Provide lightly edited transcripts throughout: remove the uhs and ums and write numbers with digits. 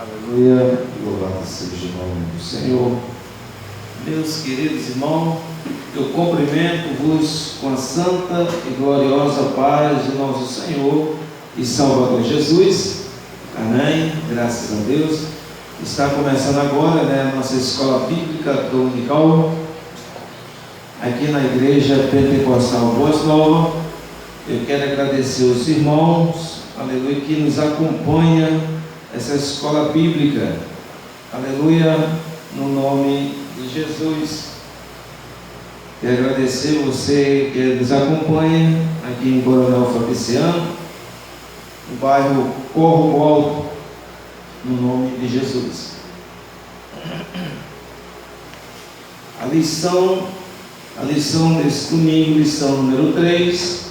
Aleluia, louvado seja o nome do Senhor. Meus queridos irmãos, eu cumprimento-vos com a santa e gloriosa paz de nosso Senhor e Salvador Jesus. Amém, graças a Deus. Está começando agora, a nossa escola bíblica dominical, aqui na Igreja Pentecostal Boas Novas. Eu quero agradecer os irmãos, aleluia, que nos acompanham essa escola bíblica, aleluia, no nome de Jesus. Quero agradecer você que nos acompanha aqui em Coronel Fabriciano, no bairro Corro Alto, no nome de Jesus. A lição desse domingo, lição número 3,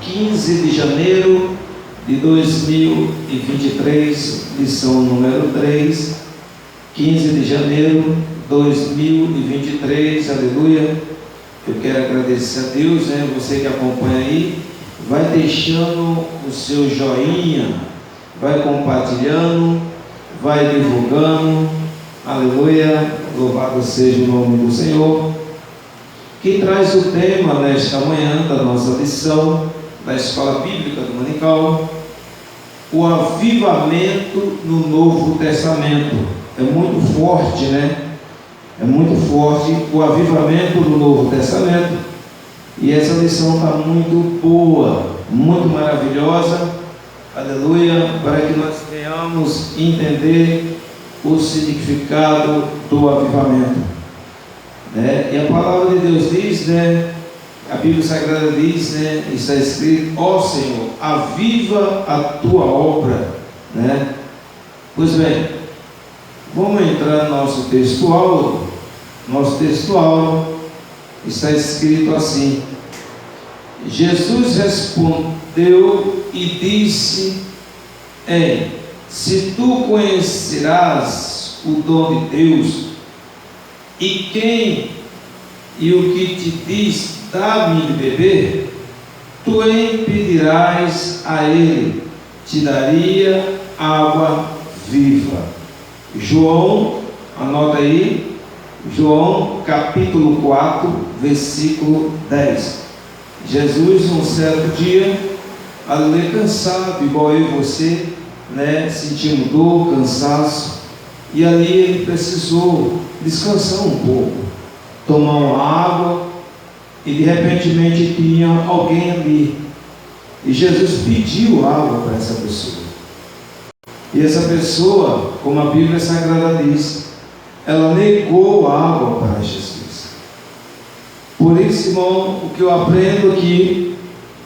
15 de janeiro de 2023, lição número 3, 15 de janeiro de 2023, aleluia. Eu quero agradecer a Deus, você que acompanha aí, vai deixando o seu joinha, vai compartilhando, vai divulgando, aleluia, louvado seja o nome do Senhor. Que traz o tema nesta manhã da nossa lição da Escola Bíblica Dominical, o avivamento no Novo Testamento. É muito forte, É muito forte o avivamento do Novo Testamento. E essa lição está muito boa, muito maravilhosa, aleluia, para que nós venhamos entender o significado do avivamento. E a palavra de Deus diz, a Bíblia Sagrada diz, está escrito: ó Senhor, aviva a tua obra, Pois bem, vamos entrar no nosso textual. Nosso textual está escrito assim: Jesus respondeu e disse: se tu conhecerás o dom de Deus, e quem e o que te diz, dá-me de beber, tu impedirás a ele, te daria água viva. João, anota aí, João capítulo 4, versículo 10. Jesus, um certo dia, cansado, igual eu e você, sentindo dor, cansaço, e ali ele precisou descansar um pouco, tomar uma água, e de repente tinha alguém ali, e Jesus pediu água para essa pessoa. E essa pessoa, como a Bíblia Sagrada diz, ela negou a água para Jesus. Por isso, irmão, o que eu aprendo aqui,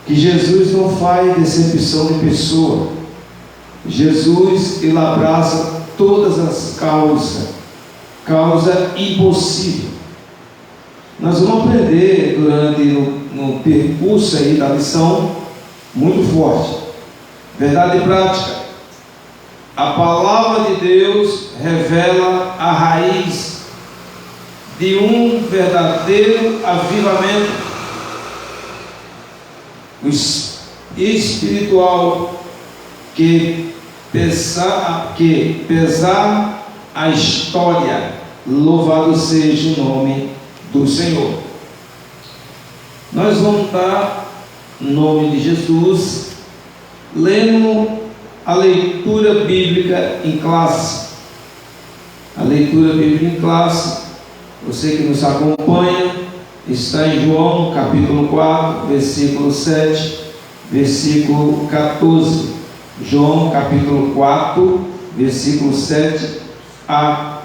que Jesus não faz decepção de pessoa. Jesus, ele abraça todas as causa impossível. Nós vamos aprender no percurso aí da lição, muito forte, verdade e prática. A palavra de Deus revela a raiz de um verdadeiro avivamento espiritual que pesar a história. Louvado seja o nome do Senhor. Nós vamos estar, em nome de Jesus, lendo a leitura bíblica em classe. A leitura bíblica em classe, você que nos acompanha, está em João capítulo 4, versículo 7, versículo 14. João capítulo 4, versículo 7 a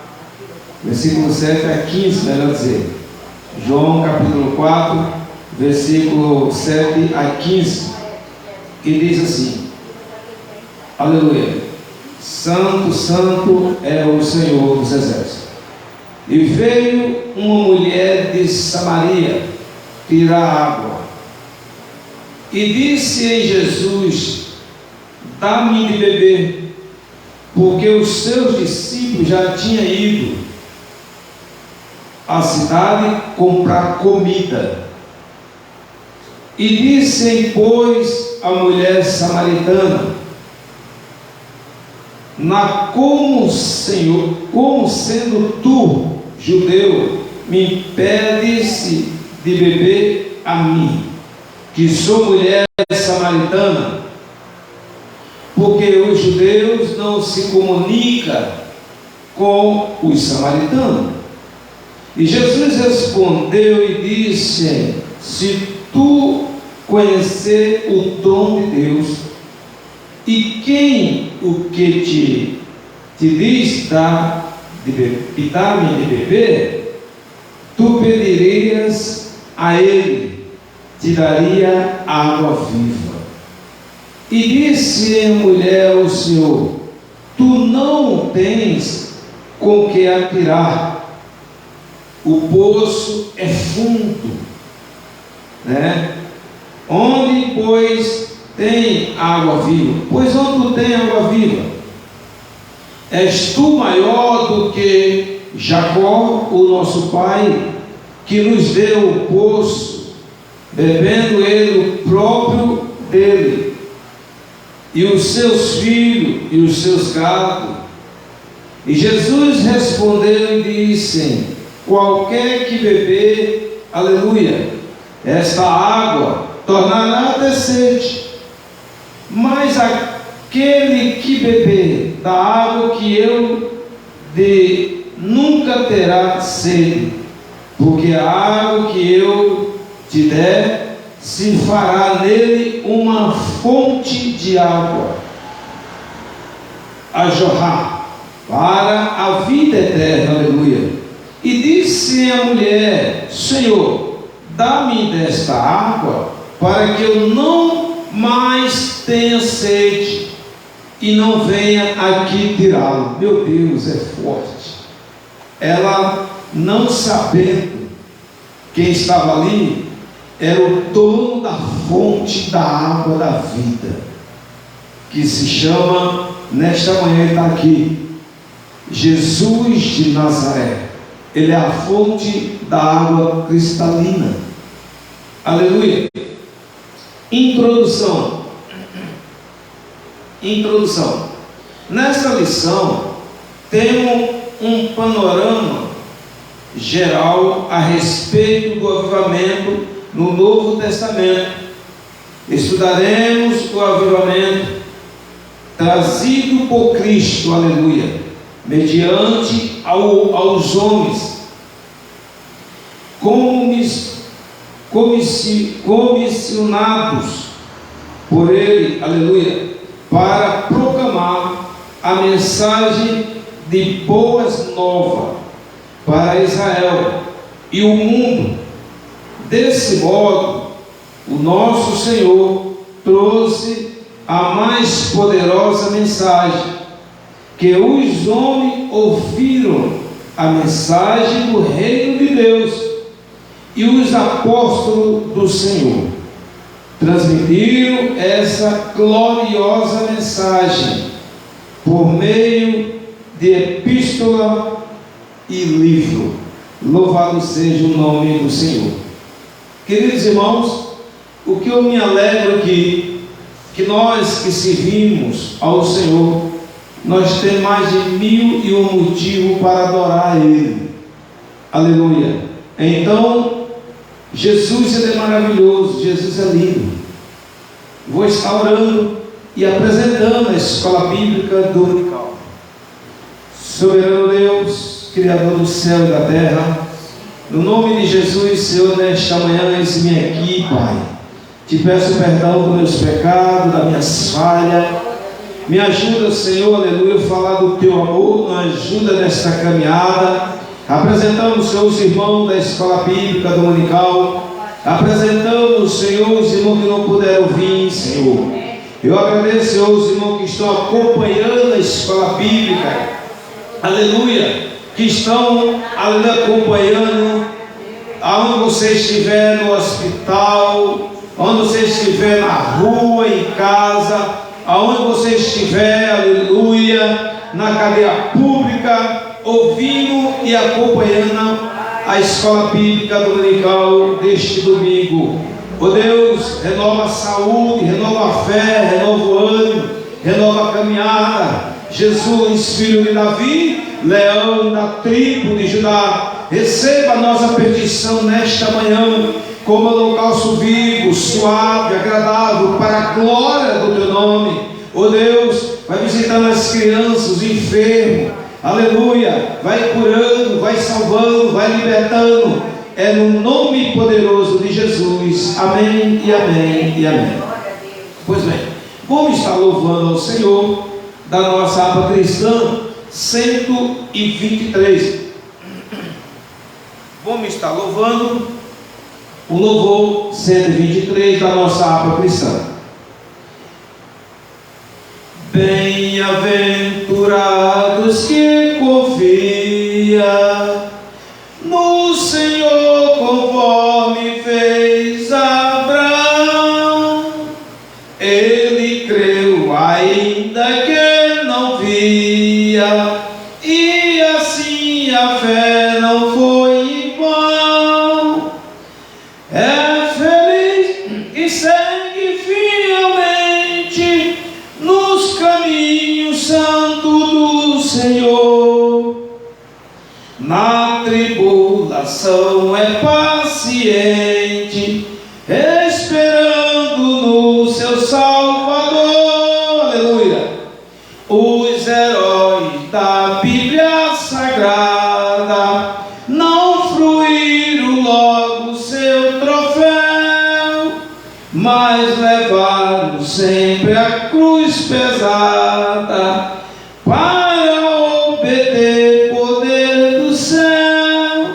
15, melhor dizer. João capítulo 4, versículo 7 a 15, que diz assim: aleluia, santo, santo é o Senhor dos exércitos. E veio uma mulher de Samaria tirar água, e disse em Jesus: dá-me de beber, porque os seus discípulos já tinham ido à cidade comprar comida. E disse, pois, a mulher samaritana: como sendo tu, judeu, me impedes de beber a mim, que sou mulher samaritana? Porque os judeus não se comunicam com os samaritanos. E Jesus respondeu e disse: se tu conhecer o dom de Deus, e quem o que te diz dar-me de beber, tu pedirias a ele, te daria água viva. E disse a mulher ao Senhor: tu não tens com que atirar, o poço é fundo, Onde, pois, tem água viva? Pois onde tu tem água viva? És tu maior do que Jacó, o nosso pai, que nos deu o poço, bebendo ele o próprio dele, e os seus filhos e os seus gados? E Jesus respondeu e disse: qualquer que beber, aleluia, esta água tornará a ter sede, mas aquele que beber da água que eu dei nunca terá sede, porque a água que eu te der se fará nele uma fonte de água a jorrar para a vida eterna, aleluia. E disse a mulher: Senhor, dá-me desta água, para que eu não mais tenha sede e não venha aqui tirá-lo. Meu Deus, é forte. Ela, não sabendo quem estava ali, era o dono da fonte da água da vida, que se chama, nesta manhã ele está aqui, Jesus de Nazaré. Ele é a fonte da água cristalina. Aleluia. Introdução. Nesta lição temos um panorama geral a respeito do avivamento no Novo Testamento. Estudaremos o avivamento trazido por Cristo, aleluia, mediante aos homens, comissionados por Ele, aleluia, para proclamar a mensagem de boas novas para Israel e o mundo. Desse modo, o nosso Senhor trouxe a mais poderosa mensagem, que os homens ouviram a mensagem do reino de Deus, e os apóstolos do Senhor transmitiram essa gloriosa mensagem por meio de epístola e livro. Louvado seja o nome do Senhor. Queridos irmãos, o que eu me alegro aqui, que nós que servimos ao Senhor, nós temos mais de 1001 motivos para adorar Ele. Aleluia. Então, Jesus, Ele é maravilhoso, Jesus é lindo. Vou estar orando e apresentando a escola bíblica do Unical. Soberano Deus, Criador do céu e da terra, no nome de Jesus, Senhor, nesta manhã, eis-me aqui, Pai. Te peço perdão dos meus pecados, das minhas falhas. Me ajuda, Senhor, aleluia, a falar do Teu amor, nos ajuda nesta caminhada. Apresentamos, Senhor, os irmãos da escola bíblica do Unical. Apresentamos, Senhor, os irmãos que não puderam vir, Senhor. Eu agradeço, Senhor, os irmãos que estão acompanhando a escola bíblica. Aleluia. Que estão, aleluia, acompanhando. Aonde você estiver, no hospital, onde você estiver na rua, em casa, aonde você estiver, aleluia, na cadeia pública, ouvindo e acompanhando a escola bíblica dominical deste domingo. Oh Deus, renova a saúde, renova a fé, renova o ânimo, renova a caminhada. Jesus, filho de Davi, leão da tribo de Judá, receba a nossa petição nesta manhã, como holocausto vivo, suave, agradável, para a glória do teu nome. Oh Deus, vai visitando as crianças, os enfermos, aleluia, vai curando, vai salvando, vai libertando, é no nome poderoso de Jesus, amém e amém e amém. Pois bem, vamos estar louvando ao Senhor da nossa harpa cristã 123. Vamos estar louvando o louvor 123 da nossa harpa cristã. Bem-aventurados que confia no Senhor, conforme fez Abraão. Ele creu ainda que não via, e assim a fé não foi em vão. É feliz e segue fielmente nos caminhos santos do Senhor. Na tribulação é paciente, esperando no seu Salvador. Aleluia. Os heróis da Bíblia Sagrada não fruíram logo seu troféu, mas levaram sempre a cruz pesada para obter poder do céu,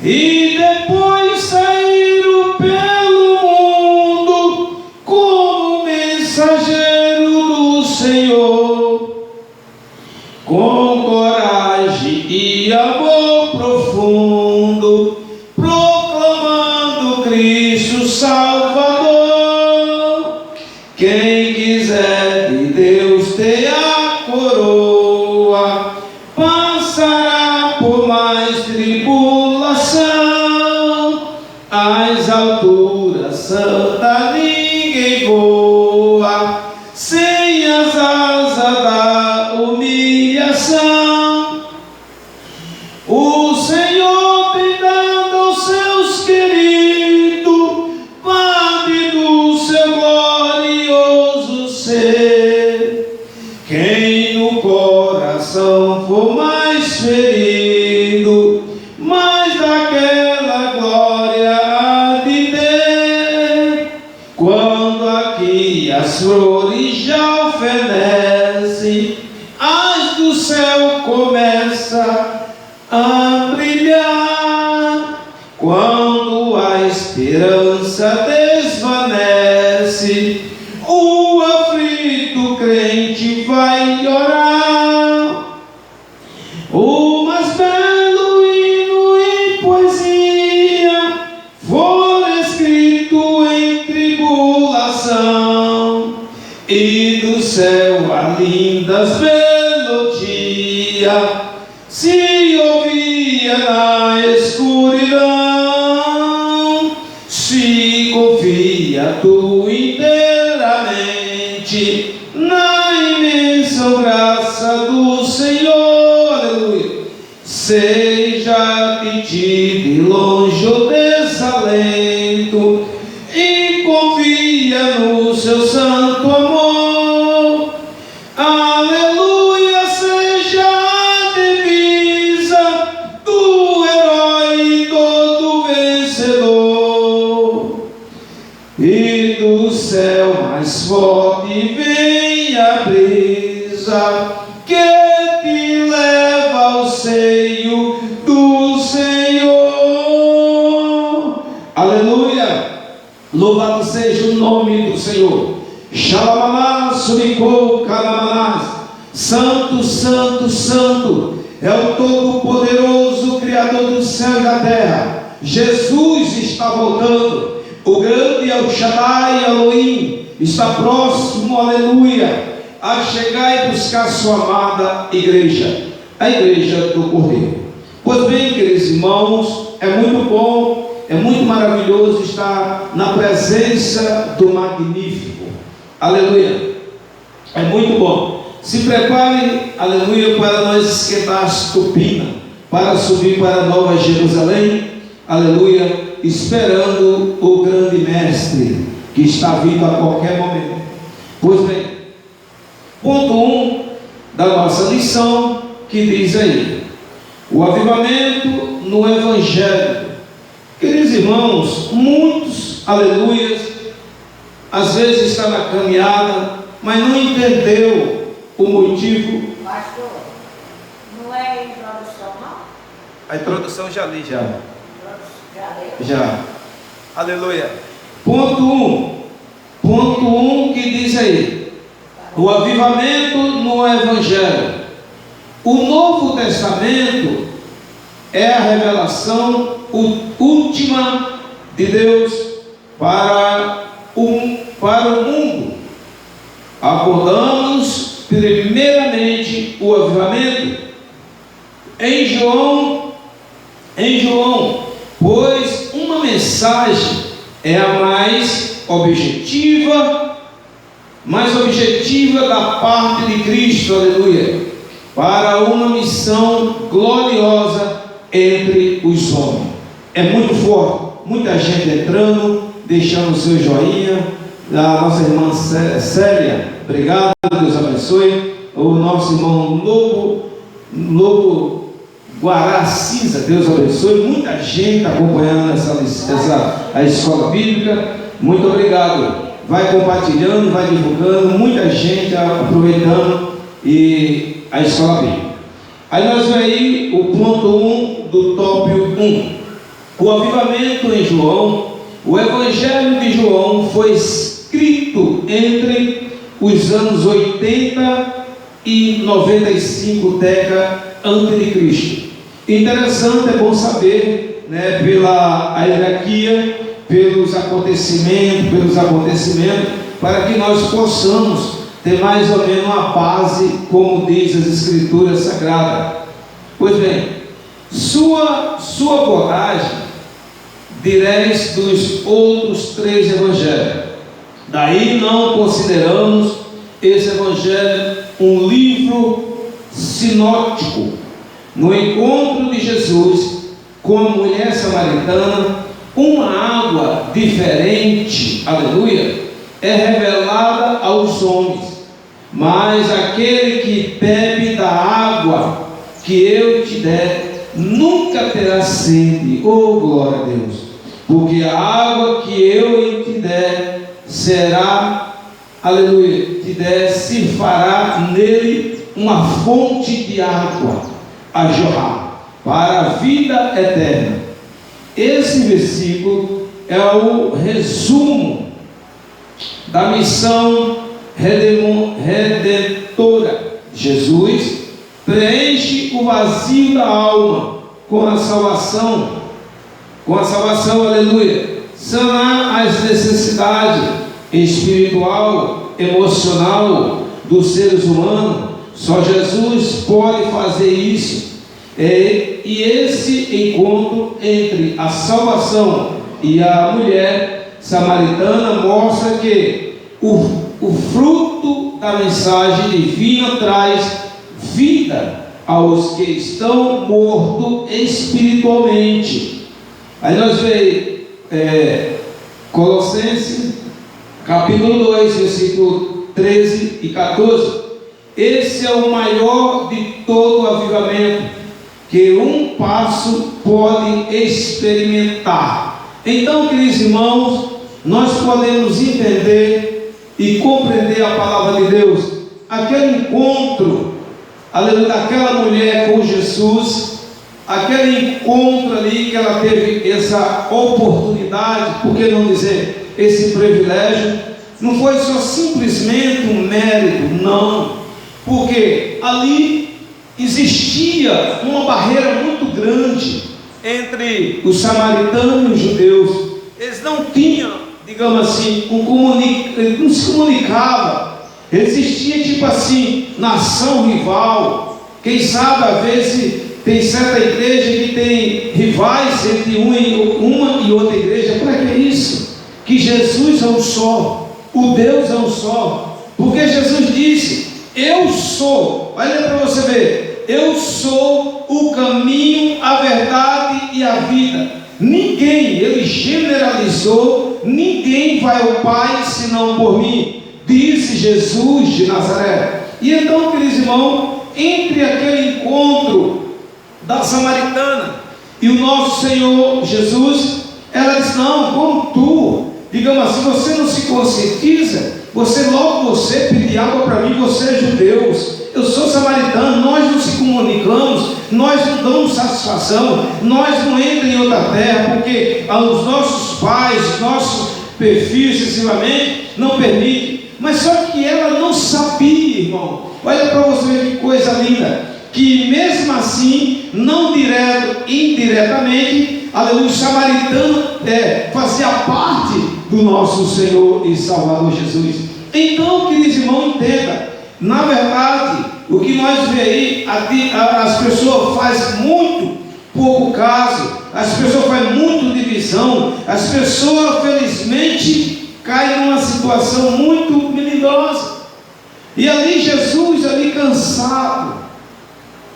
e depois saíram pelo mundo como mensageiro do Senhor, com coragem e amor profundo, proclamando Cristo Salvador. Quem quiser de Deus ter a coroa, passará por mais tribulação. Às alturas santas ninguém voa sem as asas da humilhação. O Senhor tem dado aos seus queridos parte do seu glorioso ser. Quem no coração for mais ferido, mais daquela glória há de ter. Quando aqui as flores já fenecem, as do céu começam a brilhar. Quando a esperança desvanece, o aflito crente vai orar. O mais belo hino e poesia for escrito em tribulação, e do céu a lindas melodias se ouvia na escuridão. Se confia tu inteiramente na imensa graça do Senhor. Aleluia. Seja de ti de longe o desalento, e confia no seu santo amor. Aleluia, seja a divisa do herói todo vencedor. E do céu mais forte vem a brisa que te leva ao seio do Senhor. Aleluia. Louvado seja o nome do Senhor. Xalamaná, suricou, calamanás. Santo, santo, santo é o Todo-Poderoso, Criador do céu e da terra. Jesus está voltando. O grande El Shaddai, Elohim, está próximo, aleluia, a chegar e buscar sua amada igreja, a igreja do Cordeiro. Pois bem, queridos irmãos, é muito bom, é muito maravilhoso estar na presença do Magnífico. Aleluia. É muito bom. Se prepare, aleluia, para nós esquentar as turbinas, para subir para Nova Jerusalém, aleluia, esperando o grande mestre, que está vindo a qualquer momento. Pois bem, ponto 1 da nossa lição, que diz aí, o avivamento no Evangelho. Queridos irmãos, muitos, aleluias, às vezes está na caminhada, mas não entendeu o motivo. Pastor, não é introdução, não? A introdução já li, já. Já leu? Já. Aleluia. Ponto 1 que diz aí, o avivamento no Evangelho. O Novo Testamento é a revelação última de Deus para o mundo. Abordamos primeiramente o avivamento em João, pois uma mensagem é a mais objetiva da parte de Cristo, aleluia, para uma missão gloriosa entre os homens. É muito forte, muita gente entrando, deixando o seu joinha. A nossa irmã Célia, obrigado, Deus abençoe. O nosso irmão Lobo Guaracisa, Deus abençoe. Muita gente acompanhando a escola bíblica. Muito obrigado. Vai compartilhando, vai divulgando, muita gente aproveitando e a escola bíblica. Aí nós vemos aí o ponto 1 do tópico 1. O avivamento em João. O Evangelho de João foi escrito entre os anos 80 e 95 décadas antes de Cristo. Interessante, é bom saber, né, pela hierarquia, pelos acontecimentos, para que nós possamos ter mais ou menos uma base, como diz as Escrituras Sagradas. Pois bem, sua abordagem direis dos outros 3 evangelhos. Daí não consideramos esse evangelho um livro sinótico. No encontro de Jesus com a mulher samaritana, uma água diferente, aleluia, é revelada aos homens. Mas aquele que bebe da água que eu te der, nunca terá sede. Oh, glória a Deus! Porque a água que eu te der será, aleluia, se fará nele uma fonte de água a jorrar para a vida eterna. Esse versículo é o resumo da missão redentora. Jesus preenche o vazio da alma com a salvação, aleluia, sanar as necessidades espiritual, emocional dos seres humanos. Só Jesus pode fazer isso. E esse encontro entre a salvação e a mulher samaritana mostra que o fruto da mensagem divina traz vida aos que estão mortos espiritualmente. Aí nós vemos Colossenses capítulo 2, versículo 13 e 14. Esse é o maior de todo o avivamento que um passo pode experimentar. Então, queridos irmãos, nós podemos entender e compreender a palavra de Deus. Aquele encontro, aleluia, daquela mulher com Jesus, aquele encontro ali que ela teve essa oportunidade, por que não dizer esse privilégio, não foi só simplesmente um mérito, não, porque ali existia uma barreira muito grande entre os samaritanos e os judeus. Eles não tinham, digamos assim, eles não se comunicavam. Existia tipo assim, nação rival. Quem sabe às vezes tem certa igreja que tem rivais entre uma e outra igreja. Para que isso? Que Jesus é um só, o Deus é um só. Porque Jesus disse: eu sou, olha para você ver, eu sou o caminho, a verdade e a vida. Ninguém, ele generalizou, ninguém vai ao Pai senão por mim, disse Jesus de Nazaré. E então, queridos irmãos, entre aquele encontro da samaritana e o nosso Senhor Jesus, ela disse: não, como tu, digamos assim, você não se conscientiza, você pedir água para mim, você é judeu, eu sou samaritano, nós não se comunicamos, nós não damos satisfação, nós não entramos em outra terra, porque os nossos pais, nossos perfis, excessivamente, não permitem. Mas só que ela não sabia, irmão. Olha para você ver que coisa linda, que mesmo assim, não direto, indiretamente, aleluia, o samaritano fazia parte do nosso Senhor e Salvador Jesus. Então, queridos irmãos, entenda, na verdade, o que nós vemos aí, as pessoas fazem muito pouco caso, as pessoas fazem muito divisão, as pessoas, felizmente, caem numa situação muito melindrosa. E ali Jesus, ali cansado,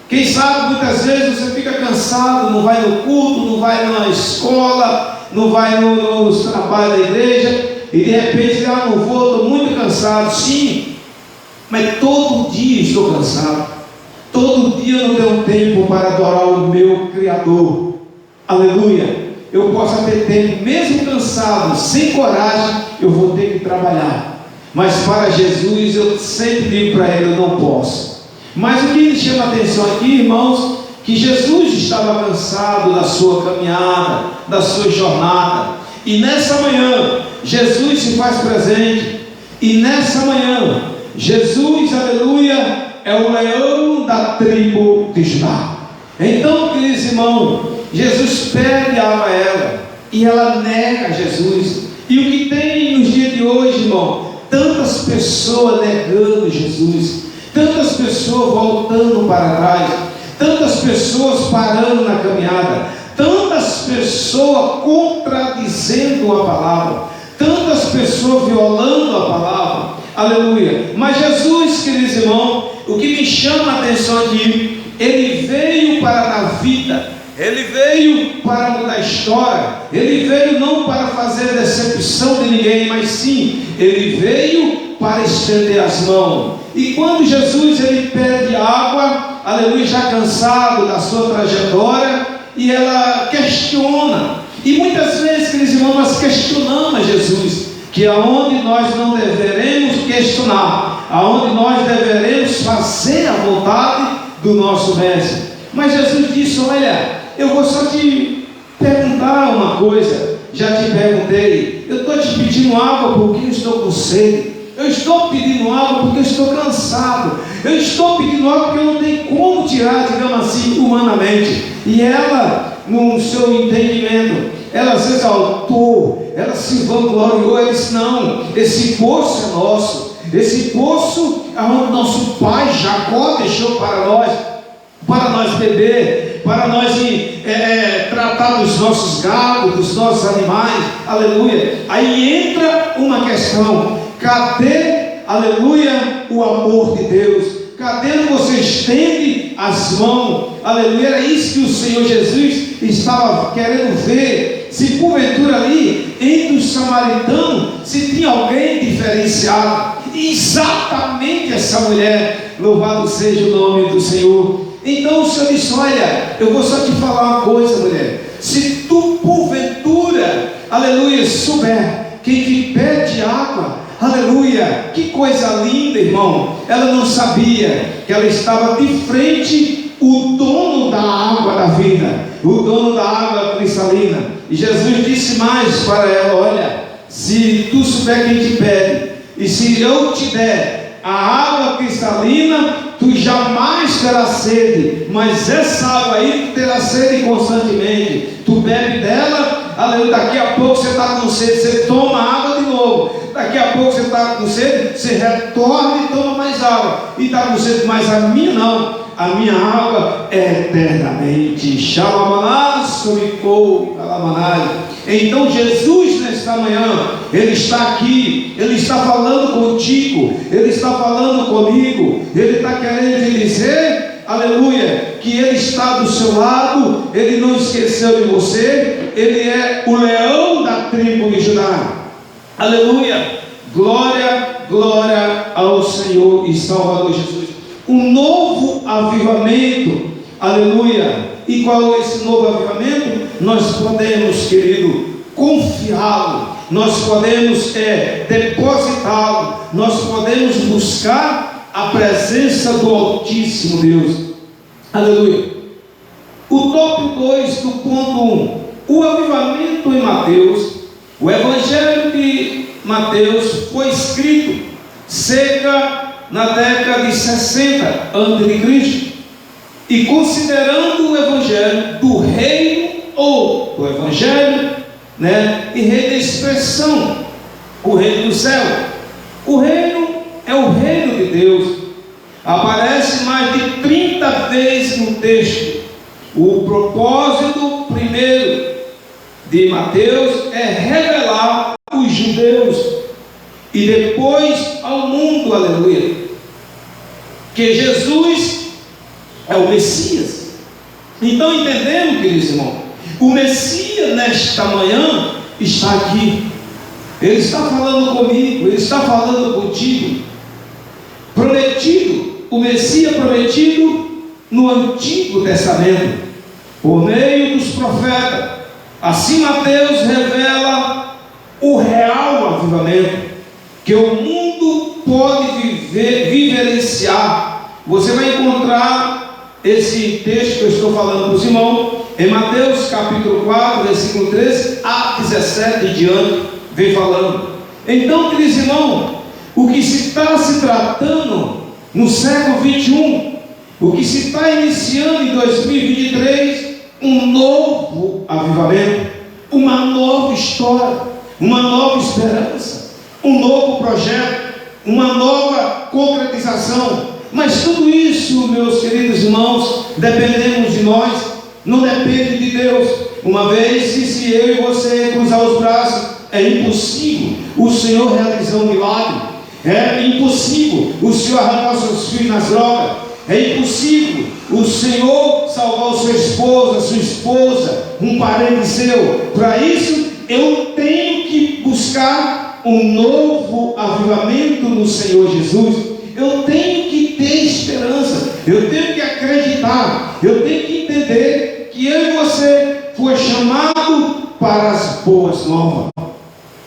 quem sabe muitas vezes você fica cansado, não vai no culto, não vai na escola, não vai nos trabalhos da igreja, e de repente, não vou, estou muito cansado. Sim, mas todo dia estou cansado, todo dia eu não tenho tempo para adorar o meu Criador. Aleluia. Eu posso ter tempo, mesmo cansado, sem coragem, eu vou ter que trabalhar. Mas para Jesus, eu sempre digo para ele: eu não posso. Mas o que me chama a atenção aqui, irmãos, que Jesus estava cansado da sua caminhada, da sua jornada. E nessa manhã, Jesus se faz presente. E nessa manhã, Jesus, aleluia, é o leão da tribo de Judá. Então, queridos irmãos, Jesus pede água a ela, e ela nega Jesus. E o que tem nos dias de hoje, irmão? Tantas pessoas negando Jesus, tantas pessoas voltando para trás, tantas pessoas parando na caminhada, tantas pessoas contradizendo a palavra, tantas pessoas violando a palavra. Aleluia. Mas Jesus, queridos irmãos, o que me chama a atenção aqui, ele veio para dar vida, ele veio para mudar a história, ele veio não para fazer decepção de ninguém, mas sim, ele veio para estender as mãos. E quando Jesus ele pede água, aleluia, já cansado da sua trajetória, e ela questiona, e muitas vezes, queridos irmãos, nós questionamos a Jesus, que aonde nós não deveremos questionar, aonde nós deveremos fazer a vontade do nosso mestre. Mas Jesus disse: olha, eu vou só te perguntar uma coisa, já te perguntei, eu estou te pedindo água porque eu estou com sede, eu estou pedindo água porque eu estou cansado, eu estou pedindo água porque eu não tenho como tirar, digamos assim, humanamente. E ela, no seu entendimento, ela se exaltou, ela se vangloriou, ela disse: não, esse poço é nosso, esse poço é onde nosso pai Jacó deixou para nós beber, para nós tratar dos nossos gados, dos nossos animais. Aleluia. Aí entra uma questão: cadê, aleluia, o amor de Deus? Cadê você estende as mãos? Aleluia. Era isso que o Senhor Jesus estava querendo ver, se porventura ali entre os samaritanos se tinha alguém diferenciado. Exatamente essa mulher, louvado seja o nome do Senhor. Então o Senhor disse: olha, eu vou só te falar uma coisa, mulher, se tu porventura, aleluia, souber quem te pede água, aleluia, que coisa linda, irmão. Ela não sabia que ela estava de frente o dono da água da vida, o dono da água cristalina. E Jesus disse mais para ela: olha, se tu souber quem te pede, e se eu te der a água cristalina, tu jamais terás sede, mas essa água aí tu terás sede constantemente. Tu bebe dela, aleluia, daqui a pouco você está com sede, você toma água de novo, daqui a pouco você está com sede, você retorna e toma mais água, e está com sede, mas a minha não, a minha água é eternamente. Então Jesus, nessa nesta manhã, Ele está aqui, Ele está falando contigo, Ele está falando comigo, Ele está querendo te dizer, aleluia, que Ele está do seu lado, Ele não esqueceu de você, Ele é o leão da tribo de Judá, aleluia, glória, glória ao Senhor e Salvador Jesus. Um novo avivamento, aleluia. E qual é esse novo avivamento? Nós podemos, querido, confiá-lo, nós podemos depositá-lo, nós podemos buscar a presença do Altíssimo Deus, aleluia. O tópico 2 do ponto 1, o avivamento em Mateus. O Evangelho de Mateus foi escrito cerca na década de 60 a.C. E considerando o Evangelho do reino, ou do Evangelho, e reino da expressão, o reino do céu. O reino é o reino de Deus. Aparece mais de 30 vezes no texto. O propósito primeiro de Mateus é revelar os judeus e depois ao mundo, aleluia, que Jesus é o Messias. Então entendemos, queridos irmãos, o Messias nesta manhã está aqui. Ele está falando comigo, Ele está falando contigo. Prometido, o Messias prometido no Antigo Testamento, por meio dos profetas. Assim Mateus revela o real avivamento que o mundo pode vivenciar. Você vai encontrar esse texto que eu estou falando para os irmãos em Mateus capítulo 4, versículo 13 a 17 e diante, vem falando. Então, queridos irmãos, o que se está se tratando no século 21, o que se está iniciando em 2023, um novo avivamento, uma nova história, uma nova esperança, um novo projeto, uma nova concretização. Mas tudo isso, meus queridos irmãos, dependemos de nós, não depende de Deus. Uma vez, se eu e você cruzar os braços, é impossível o Senhor realizar um milagre. É impossível o Senhor arrancar os seus filhos nas drogas. É impossível o Senhor salvar o seu esposo, a sua esposa, um parente seu. Para isso, eu tenho que buscar um novo avivamento no Senhor Jesus. Eu tenho que ter esperança, eu tenho que acreditar, eu tenho que entender que eu e você foi chamado para as boas novas.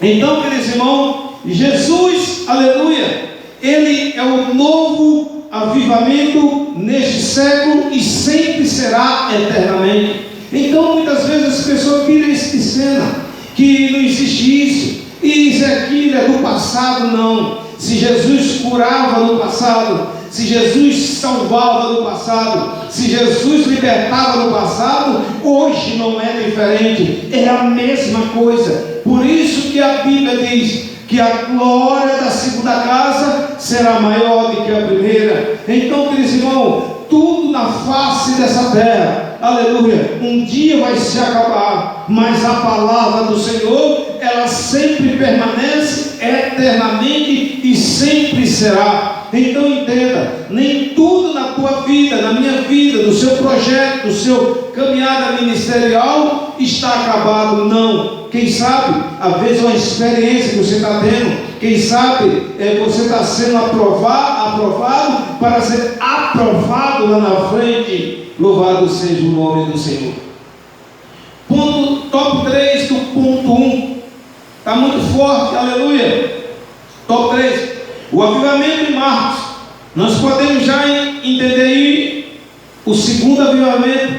Então, queridos irmãos, Jesus, aleluia, Ele é o novo avivamento neste século e sempre será eternamente. Então, muitas vezes as pessoas viram isso de cena, que não existe isso, e isso aquilo é do passado. Não. Se Jesus curava no passado, se Jesus salvava no passado, se Jesus libertava no passado, hoje não é diferente, é a mesma coisa. Por isso que a Bíblia diz que a glória da segunda casa será maior do que a primeira. Então, queridos irmãos, tudo na face dessa terra, aleluia, um dia vai se acabar, mas a palavra do Senhor, ela sempre permanece eternamente e sempre será. Então entenda, nem tudo na tua vida, na minha vida, no seu projeto, no seu caminhada ministerial está acabado, não. Quem sabe, às vezes uma experiência que você está tendo, quem sabe você está sendo aprovado para ser aprovado lá na frente. Louvado seja o nome do Senhor. Ponto top 3 do ponto 1. Está muito forte, aleluia. Top 3. O avivamento em Marcos. Nós podemos já entender aí o segundo avivamento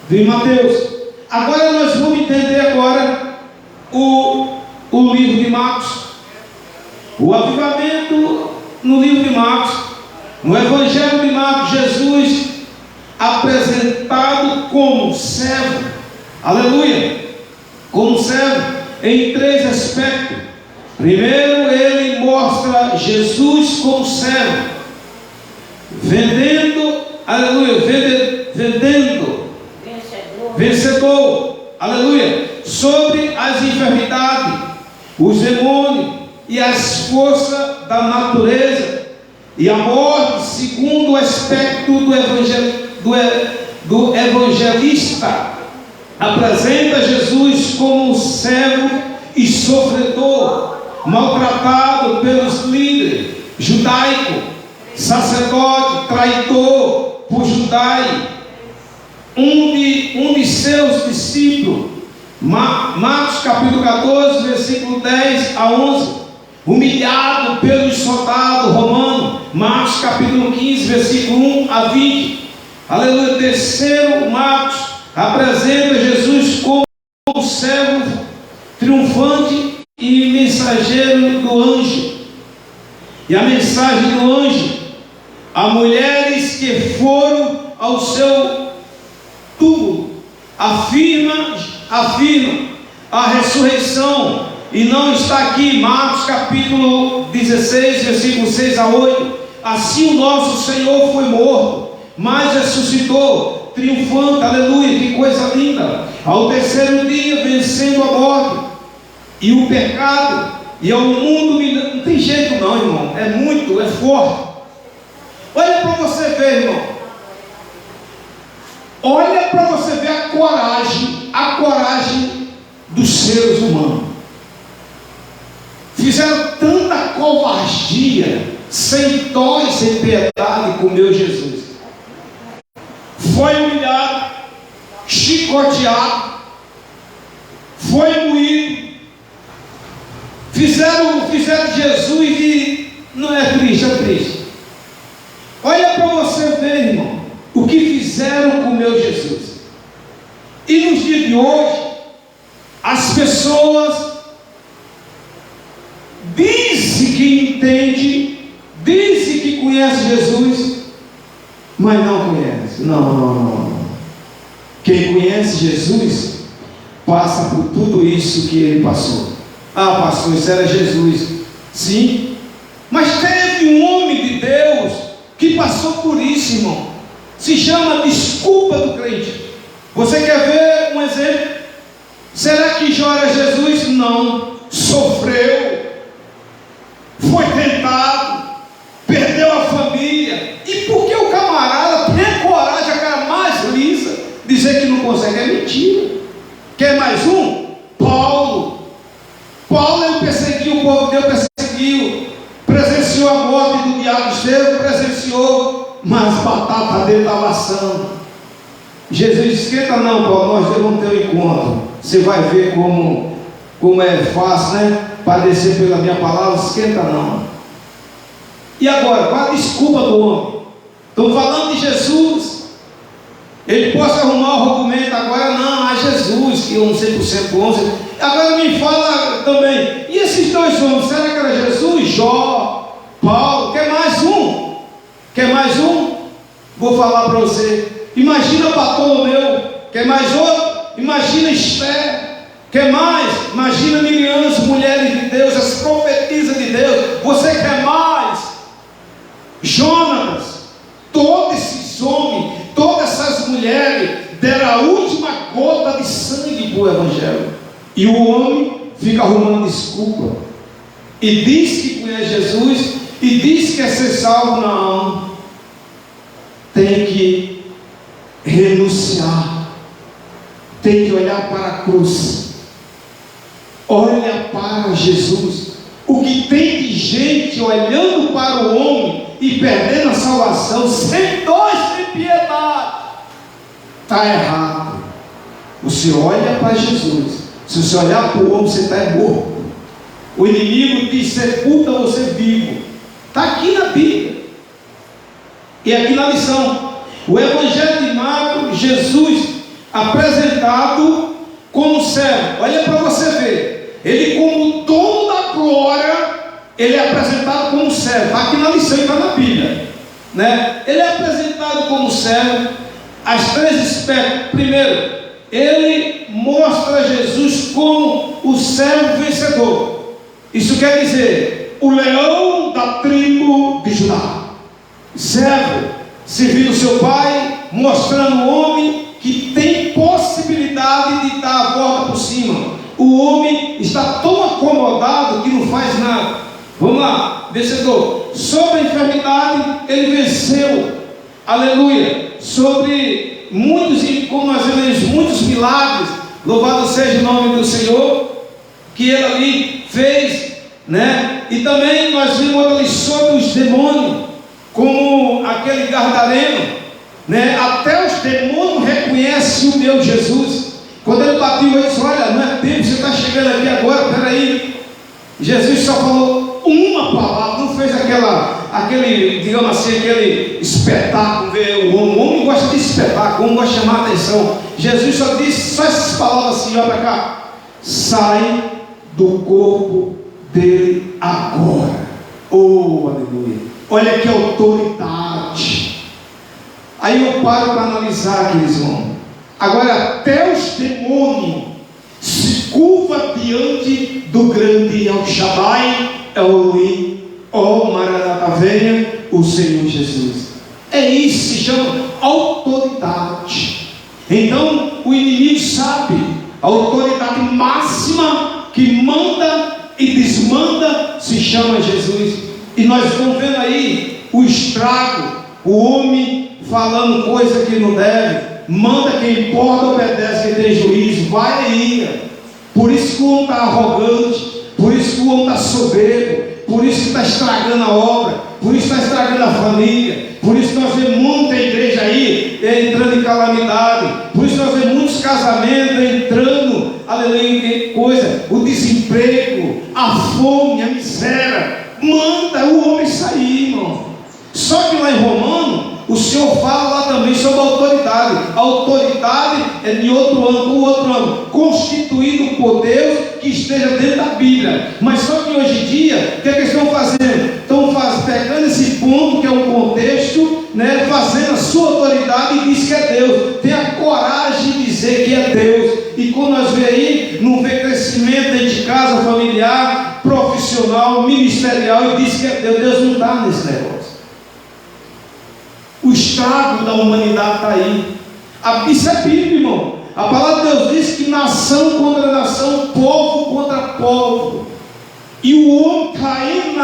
de Mateus. Agora nós vamos entender agora o livro de Marcos. O avivamento no livro de Marcos. No Evangelho de Marcos, Jesus apresentado como servo, aleluia, como servo em 3 aspectos. Primeiro, ele mostra Jesus como servo, vendendo, aleluia, vendendo, vencedor, aleluia, sobre as enfermidades, os demônios e as forças da natureza, e a morte, segundo o aspecto do evangelista, apresenta Jesus como servo e sofredor, maltratado pelos líderes judaicos, sacerdote, traidor por Judai, um de seus discípulos. Marcos capítulo 14, versículo 10 a 11, humilhado pelos soldados romanos. Marcos capítulo 15, versículo 1 a 20. Aleluia. Terceiro, Marcos apresenta Jesus como servo triunfante e mensageiro do anjo. E a mensagem do anjo a mulheres que foram ao seu túmulo afirma a ressurreição, e não está aqui. Marcos capítulo 16, versículo 6 a 8. Assim o nosso Senhor foi morto, mas ressuscitou triunfante, aleluia, que coisa linda, ao terceiro dia, vencendo a morte e o pecado e ao mundo. Não tem jeito não, irmão, é forte. Olha para você ver, irmão, olha para você ver a coragem dos seres humanos. Fizeram tanta covardia, sem dó e sem piedade com meu Jesus. Foi humilhado, chicoteado, foi moído. Fizeram Jesus e não é triste. Olha para você ver, irmão, o que fizeram com meu Jesus. E nos dias de hoje, as pessoas dizem que entende, dizem que conhece Jesus, mas não conhece. Não. Quem conhece Jesus passa por tudo isso que ele passou. Ah, pastor, isso era Jesus. Sim, mas teve um homem de Deus que passou por isso, irmão. Se chama desculpa do crente. Você quer ver um exemplo? Será que Jó era Jesus? Não. Sofreu, foi tentado, perdeu a família. E por que o camarada tem coragem, a cara mais lisa, dizer que não consegue? É mentira. Quer mais um? Paulo, ele perseguiu o povo de Deus, presenciou a morte do diabo seu, presenciou, mas batata dele estava assando. Jesus esquenta não, Paulo, nós vamos ter um encontro. Você vai ver como é fácil, né? Padecer pela minha palavra, esquenta não. E agora, qual a desculpa do homem? Estou falando de Jesus. Ele pode arrumar o argumento agora, não, Jesus, que eu não sei por cento bom. Agora me fala também, e esses dois homens, será que era Jesus, Jó, Paulo? Quer mais um? Vou falar para você. Imagina Bartolomeu. Quer mais outro? Imagina Esther. Quer mais? Imagina Miriam, as mulheres de Deus, as profetisas de Deus. Você quer mais? Jonas. Todos esses homens, todas essas mulheres deram a última gota de sangue para o Evangelho. E o homem fica arrumando desculpa e diz que conhece Jesus e diz que quer ser salvo. Não, tem que renunciar, tem que olhar para a cruz, olha para Jesus. O que tem de gente olhando para o homem e perdendo a salvação, sem dó e sem piedade, está errado. Você olha para Jesus. Se você olhar para o homem, você está morto. O inimigo diz: sepulta você vivo. Está aqui na Bíblia. E aqui na lição. O Evangelho de Marcos, Jesus apresentado como servo. Olha para você ver. Ele, como dono da glória, ele é apresentado como servo. Está aqui na lição e está na Bíblia, né? Ele é apresentado como servo. As três aspectos. Primeiro, ele mostra Jesus como o servo vencedor. Isso quer dizer, o leão da tribo de Judá. Servo, servindo seu pai, mostrando o homem que tem possibilidade de dar a volta por cima. o homem está tão acomodado que não faz nada. Vamos lá, vencedor. Sobre a enfermidade, ele venceu. Aleluia. Sobre muitos, como nós vemos, muitos milagres. Louvado seja o nome do Senhor, que ele ali fez, né? E também nós vimos ali sobre os demônios, como aquele gadareno, né? Até os demônios reconhecem o meu Jesus. Quando ele bateu, ele disse: olha, não é tempo, você está chegando aqui agora, peraí. Jesus só falou uma palavra, não fez aquele, digamos assim, aquele espetáculo. O homem gosta de espetáculo, o homem gosta de chamar a atenção. Jesus só disse só essas palavras assim: olha para cá, sai do corpo dele agora. Oh, aleluia. Olha que autoridade. Aí eu paro para analisar, aqueles irmãos. Agora até os demônios se curvam diante do grande El Shaddai, Elohim, Maranata, venha o Senhor Jesus. É isso, se chama autoridade. Então o inimigo sabe a autoridade máxima que manda e desmanda se chama Jesus. E nós estamos vendo aí o estrago, o homem falando coisa que não deve. Manda quem importa, obedece quem tem juízo. Vai aí. Por isso que o homem está arrogante, por isso que o homem está soberbo, por isso que está estragando a obra, por isso que está estragando a família, por isso que nós vemos muita igreja aí entrando em calamidade, por isso que nós vemos muitos casamentos entrando, aleluia, em coisa, o desemprego, a fome, a miséria. Manda o homem sair, irmão. Só que lá em Romano, o Senhor fala lá também sobre a autoridade. A autoridade é de outro âmbito, constituído por Deus que esteja dentro da Bíblia. Mas só que hoje em dia, o que é que eles estão fazendo? Estão pegando esse ponto que é um contexto, né, fazendo a sua autoridade e diz que é Deus. Tem a coragem de dizer que é Deus. E quando nós vemos aí, não vê crescimento dentro de casa, familiar, profissional, ministerial, e diz que é Deus. Deus não está nesse negócio. O estrago da humanidade está aí. Isso é Bíblia, irmão. A palavra de Deus diz que nação contra nação, povo contra povo. E o homem caindo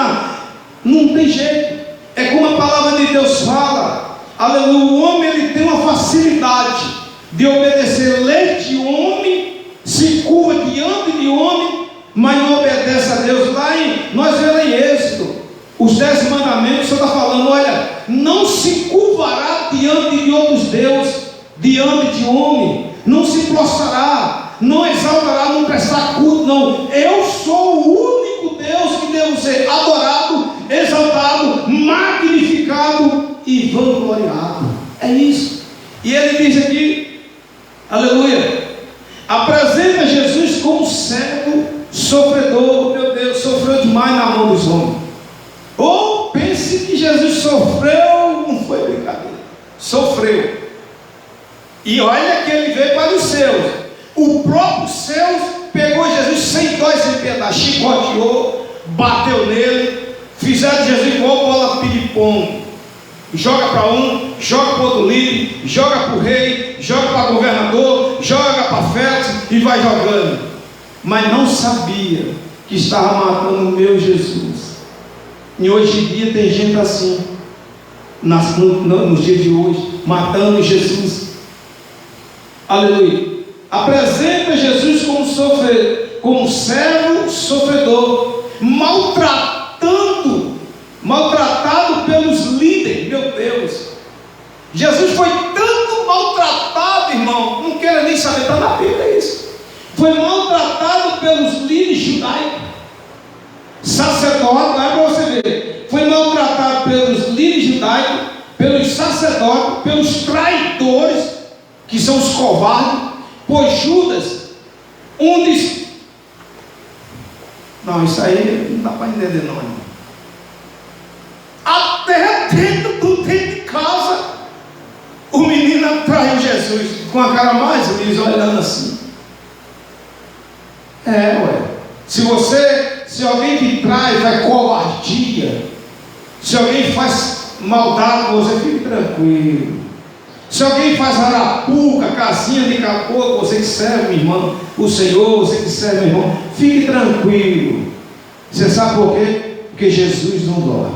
não tem jeito. É como a palavra de Deus fala. Aleluia. O homem ele tem uma facilidade de obedecer lei de homem, se curva diante de homem, mas não obedece a Deus. Nós vemos em Êxodo, os 10 mandamentos, o Senhor está falando: olha, não se curvará diante de outros deuses, diante de homem, não se prostrará, não exaltará, não prestar culto, não. Eu sou o único Deus que devo ser adorado, exaltado, magnificado e vangloriado. É isso. E ele diz aqui, aleluia, apresenta Jesus como servo sofredor. Meu Deus, sofreu demais na mão dos homens. Ou pense que Jesus sofreu, não foi brincadeira, sofreu. E olha que ele veio para os seus. O próprio Deus pegou Jesus sem dó e sem piedade, chicoteou, bateu nele, fizeram de Jesus igual bola ping-pong. Joga para um, joga para o outro líder, joga para o rei, joga para o governador, joga para Félix e vai jogando. Mas não sabia que estava matando o meu Jesus. E hoje em dia tem gente assim, nos dias de hoje, matando Jesus. Aleluia. Apresenta Jesus como servo sofredor, maltratado pelos líderes. Meu Deus, Jesus foi tanto maltratado, irmão, não quero nem saber, está na Bíblia isso. Foi maltratado pelos líderes judaicos, sacerdotes, lá para você ver. Foi maltratado pelos líderes judaicos, pelos sacerdotes, pelos traidores, que são os covardes, por Judas, não, isso aí não dá para entender não, irmão. Até dentro de casa, o menino traiu Jesus, com a cara mais lisa, olhando assim. Se alguém te traz, é covardia. Se alguém faz maldade, você fique tranquilo. Se alguém faz arapuca, casinha de caboclo, você que serve, meu irmão, o Senhor, você que serve, meu irmão, fique tranquilo. Você sabe por quê? Porque Jesus não dorme.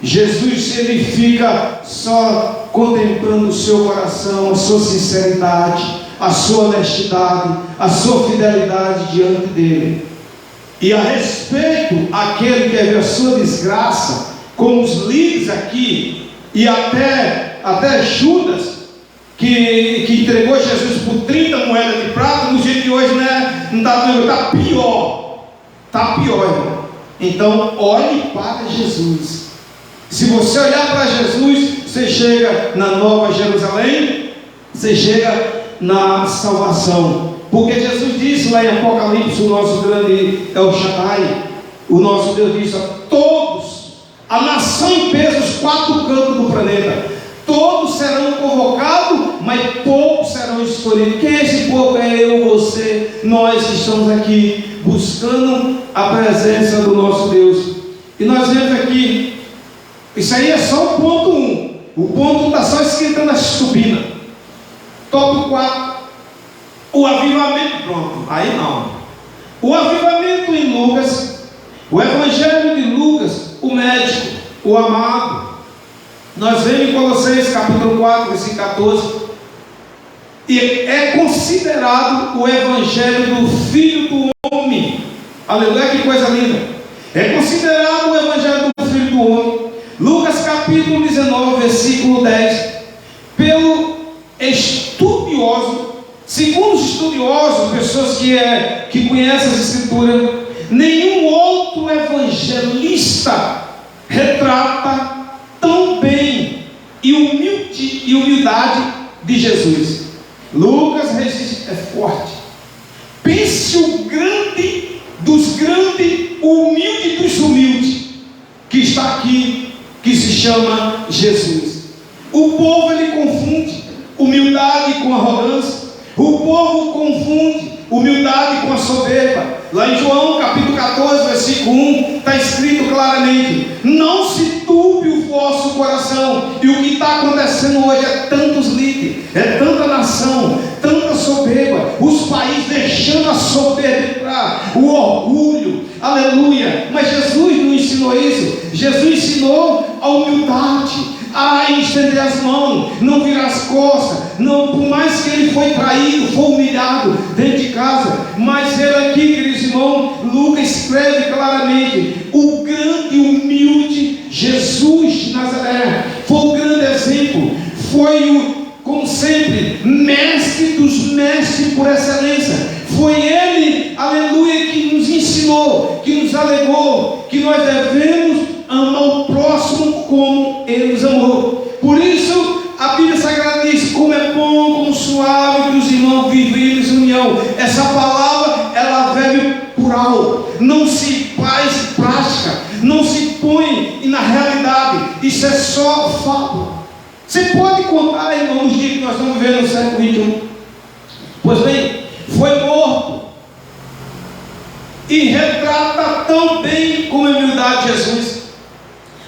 Jesus, ele fica só contemplando o seu coração, a sua sinceridade, a sua honestidade, a sua fidelidade diante dele. E a respeito aquele que viu a sua desgraça, como os líderes aqui, e até Judas, que entregou Jesus por 30 moedas de prata, no dia de hoje, né, não está pior. Está pior, irmão. Então, olhe para Jesus. Se você olhar para Jesus, você chega na Nova Jerusalém, você chega na salvação. Porque Jesus disse lá em Apocalipse, o nosso grande El Shaddai, o nosso Deus disse a todos, a nação em peso, os 4 cantos do planeta, todos serão convocados, mas poucos serão escolhidos. Quem é esse povo? É eu, você, nós que estamos aqui buscando a presença do nosso Deus. E nós vemos aqui, isso aí é só o ponto 1. O ponto está só escrito na estubina. Tópico 4. O avivamento, pronto, aí não. O avivamento em Lucas, o evangelho de Lucas, o médico, o amado. Nós vemos em Colossenses capítulo 4, versículo 14. E é considerado o evangelho do Filho do Homem. Aleluia, que coisa linda. É considerado o evangelho do Filho do Homem. Lucas capítulo 19, versículo 10. Pelo estudioso, segundo os estudiosos, pessoas que conhecem as Escrituras, nenhum outro evangelista retrata tão bem e humildade de Jesus. Lucas é forte. Pense o grande dos grandes, o humilde dos humildes, que está aqui, que se chama Jesus. O povo, ele confunde humildade com arrogância. O povo confunde humildade com a soberba. Lá em João capítulo 14, versículo 1, está escrito claramente: não se turbe o vosso coração. E o que está acontecendo hoje é tantos líderes, é tanta nação, tanta soberba, os países deixando a soberba entrar, o orgulho, aleluia. Mas Jesus não ensinou isso. Jesus ensinou a humildade, a estender as mãos, não virar as costas, não, por mais que ele foi traído, foi humilhado dentro de casa, mas ele aqui, queridos irmãos, Lucas escreve claramente: o grande e humilde Jesus de Nazaré foi o grande exemplo, foi o, como sempre, mestre dos mestres por excelência. Foi ele, aleluia, que nos ensinou, que nos alegou que nós devemos amar o próximo como ele nos amou. Por isso a Bíblia Sagrada diz: como é bom, como suave que os irmãos vivem em união. Essa palavra, ela veio por algo, não se faz prática, não se põe na realidade. Isso é só fábula. Você pode contar, irmão, nos dias que nós estamos vivendo no século XXI. Pois bem, foi morto e retrata tão bem como a humildade de Jesus.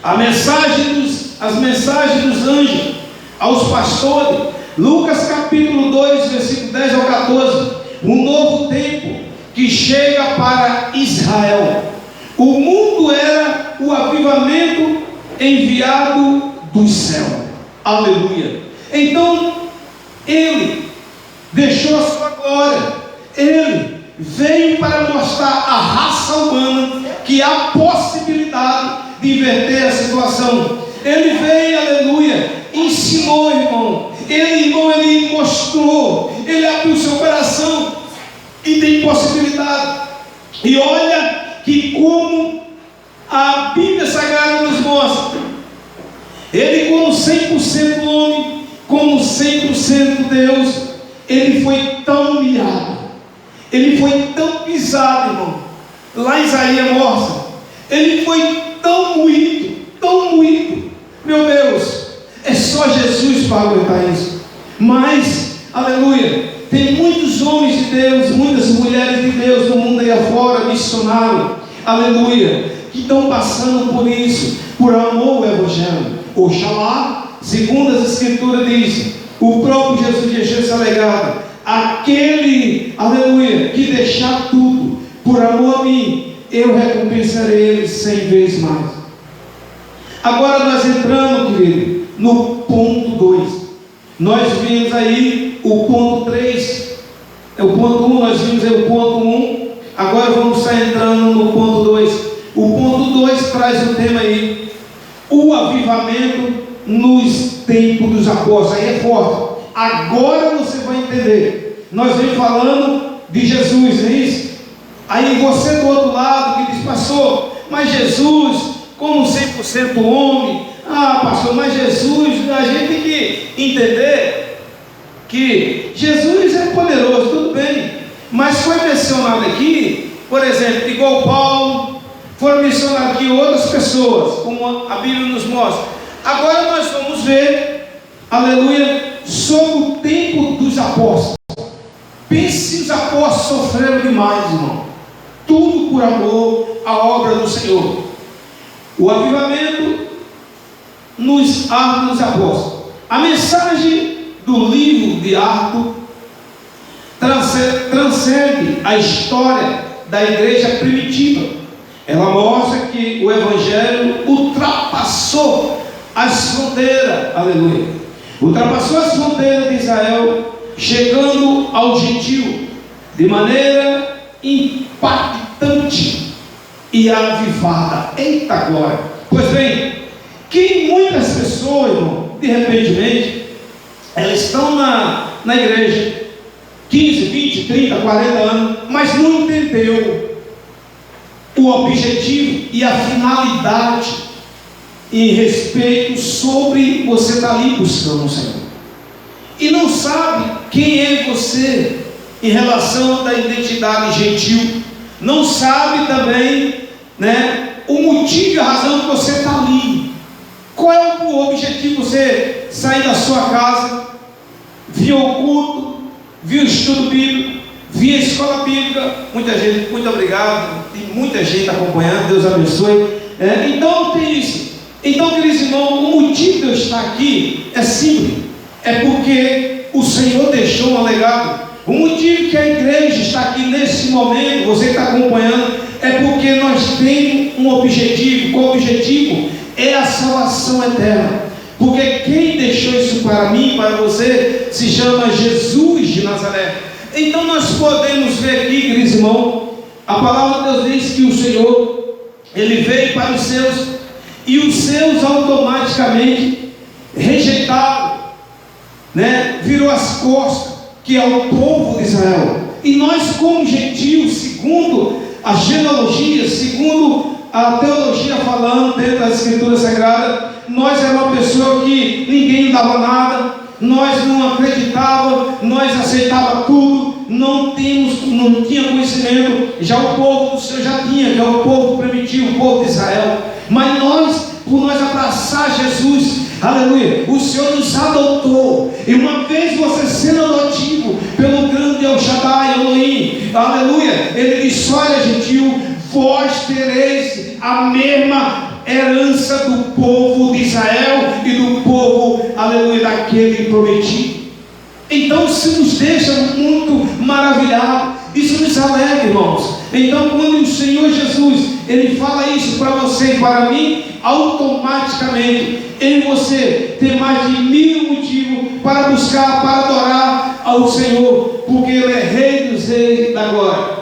As mensagens dos anjos aos pastores, Lucas capítulo 2, versículo 10 ao 14. Um novo tempo que chega para Israel. O mundo era o avivamento enviado do céu. Aleluia. Então ele deixou a sua glória, ele veio para mostrar à raça humana que há possibilidade de inverter a situação. Ele veio, aleluia, ensinou, irmão. Ele mostrou, ele abriu seu coração e tem possibilidade. E olha que como a Bíblia Sagrada nos mostra, ele como 100% homem, como 100% Deus, ele foi tão humilhado, ele foi tão pisado, irmão. Lá em Isaías mostra, ele foi tão moído, meu Deus, é só Jesus para aguentar isso. Mas, aleluia, tem muitos homens de Deus, muitas mulheres de Deus no mundo aí afora, missionário, aleluia, que estão passando por isso, por amor ao Evangelho. Oxalá segundo as Escrituras diz, o próprio Jesus deixou esse legado. Aquele, aleluia, que deixar tudo por amor a mim, eu recompensarei ele 100 vezes mais. Agora nós entramos, querido, no ponto 2. Nós vimos aí o ponto 3, é o ponto 1, nós vimos aí o ponto 1. Agora vamos estar entrando no ponto 2. O ponto 2 traz o tema aí, o avivamento nos tempos dos apóstolos. Aí é forte. Agora você vai entender. Nós vem falando de Jesus, é isso? Aí você do outro lado que diz, pastor, mas Jesus, como 100% homem, pastor, mas Jesus, a gente tem que entender que Jesus é poderoso, tudo bem, mas foi mencionado aqui, por exemplo, igual Paulo, foram mencionadas aqui outras pessoas, como a Bíblia nos mostra. Agora nós vamos ver, aleluia, sobre o tempo dos apóstolos. Pense se os apóstolos sofreram demais, irmão. Tudo por amor à obra do Senhor. O avivamento nos Atos dos Apóstolos. A mensagem do livro de Atos transcende a história da igreja primitiva. Ela mostra que o Evangelho ultrapassou as fronteiras, aleluia, ultrapassou as fronteiras de Israel, chegando ao gentio de maneira impactante e avivada. Eita glória! Pois bem, que muitas pessoas, irmão, de repente, elas estão na igreja 15, 20, 30, 40 anos, mas não entendeu o objetivo e a finalidade em respeito sobre você estar ali buscando o Senhor, e não sabe quem é você em relação da identidade gentil, não sabe também, né, o motivo e a razão que você está ali. Qual é o objetivo de você sair da sua casa, vir ao culto, vir ao estudo bíblico, vir à escola bíblica? Muita gente, muito obrigado, tem muita gente acompanhando, Deus abençoe. Então tem isso. Então, queridos irmãos, o motivo de eu estar aqui é simples, é porque o Senhor deixou um legado. O motivo que a igreja está aqui nesse momento, você está acompanhando, é porque nós temos um objetivo. Qual o objetivo? É a salvação eterna. Porque quem deixou isso para mim, para você, se chama Jesus de Nazaré. Então nós podemos ver aqui, queridos irmãos, a palavra de Deus diz que o Senhor, Ele veio para os seus, e os seus automaticamente rejeitaram, né? Virou as costas, que é o povo de Israel. E nós, como gentios, segundo a genealogia, segundo a teologia falando dentro das Escrituras Sagradas, nós éramos uma pessoa que ninguém dava nada, nós não acreditávamos, nós aceitávamos tudo, não tinha conhecimento. Já o povo do Senhor já tinha, que é o povo primitivo, o povo de Israel. Mas nós, por nós abraçar Jesus, aleluia, o Senhor nos adotou. E uma vez você sendo adotivo pelo grande El Shaddai, Elohim, aleluia, Ele disse, olha gentil, vós tereis a mesma herança do povo de Israel e do povo, aleluia, daquele prometido. Então isso nos deixa muito maravilhados, isso nos alegra, irmãos. Então quando o Senhor Jesus, Ele fala isso para você e para mim, automaticamente em você tem mais de 1000 motivos para buscar, para adorar ao Senhor, porque Ele é Rei dos Reis da glória.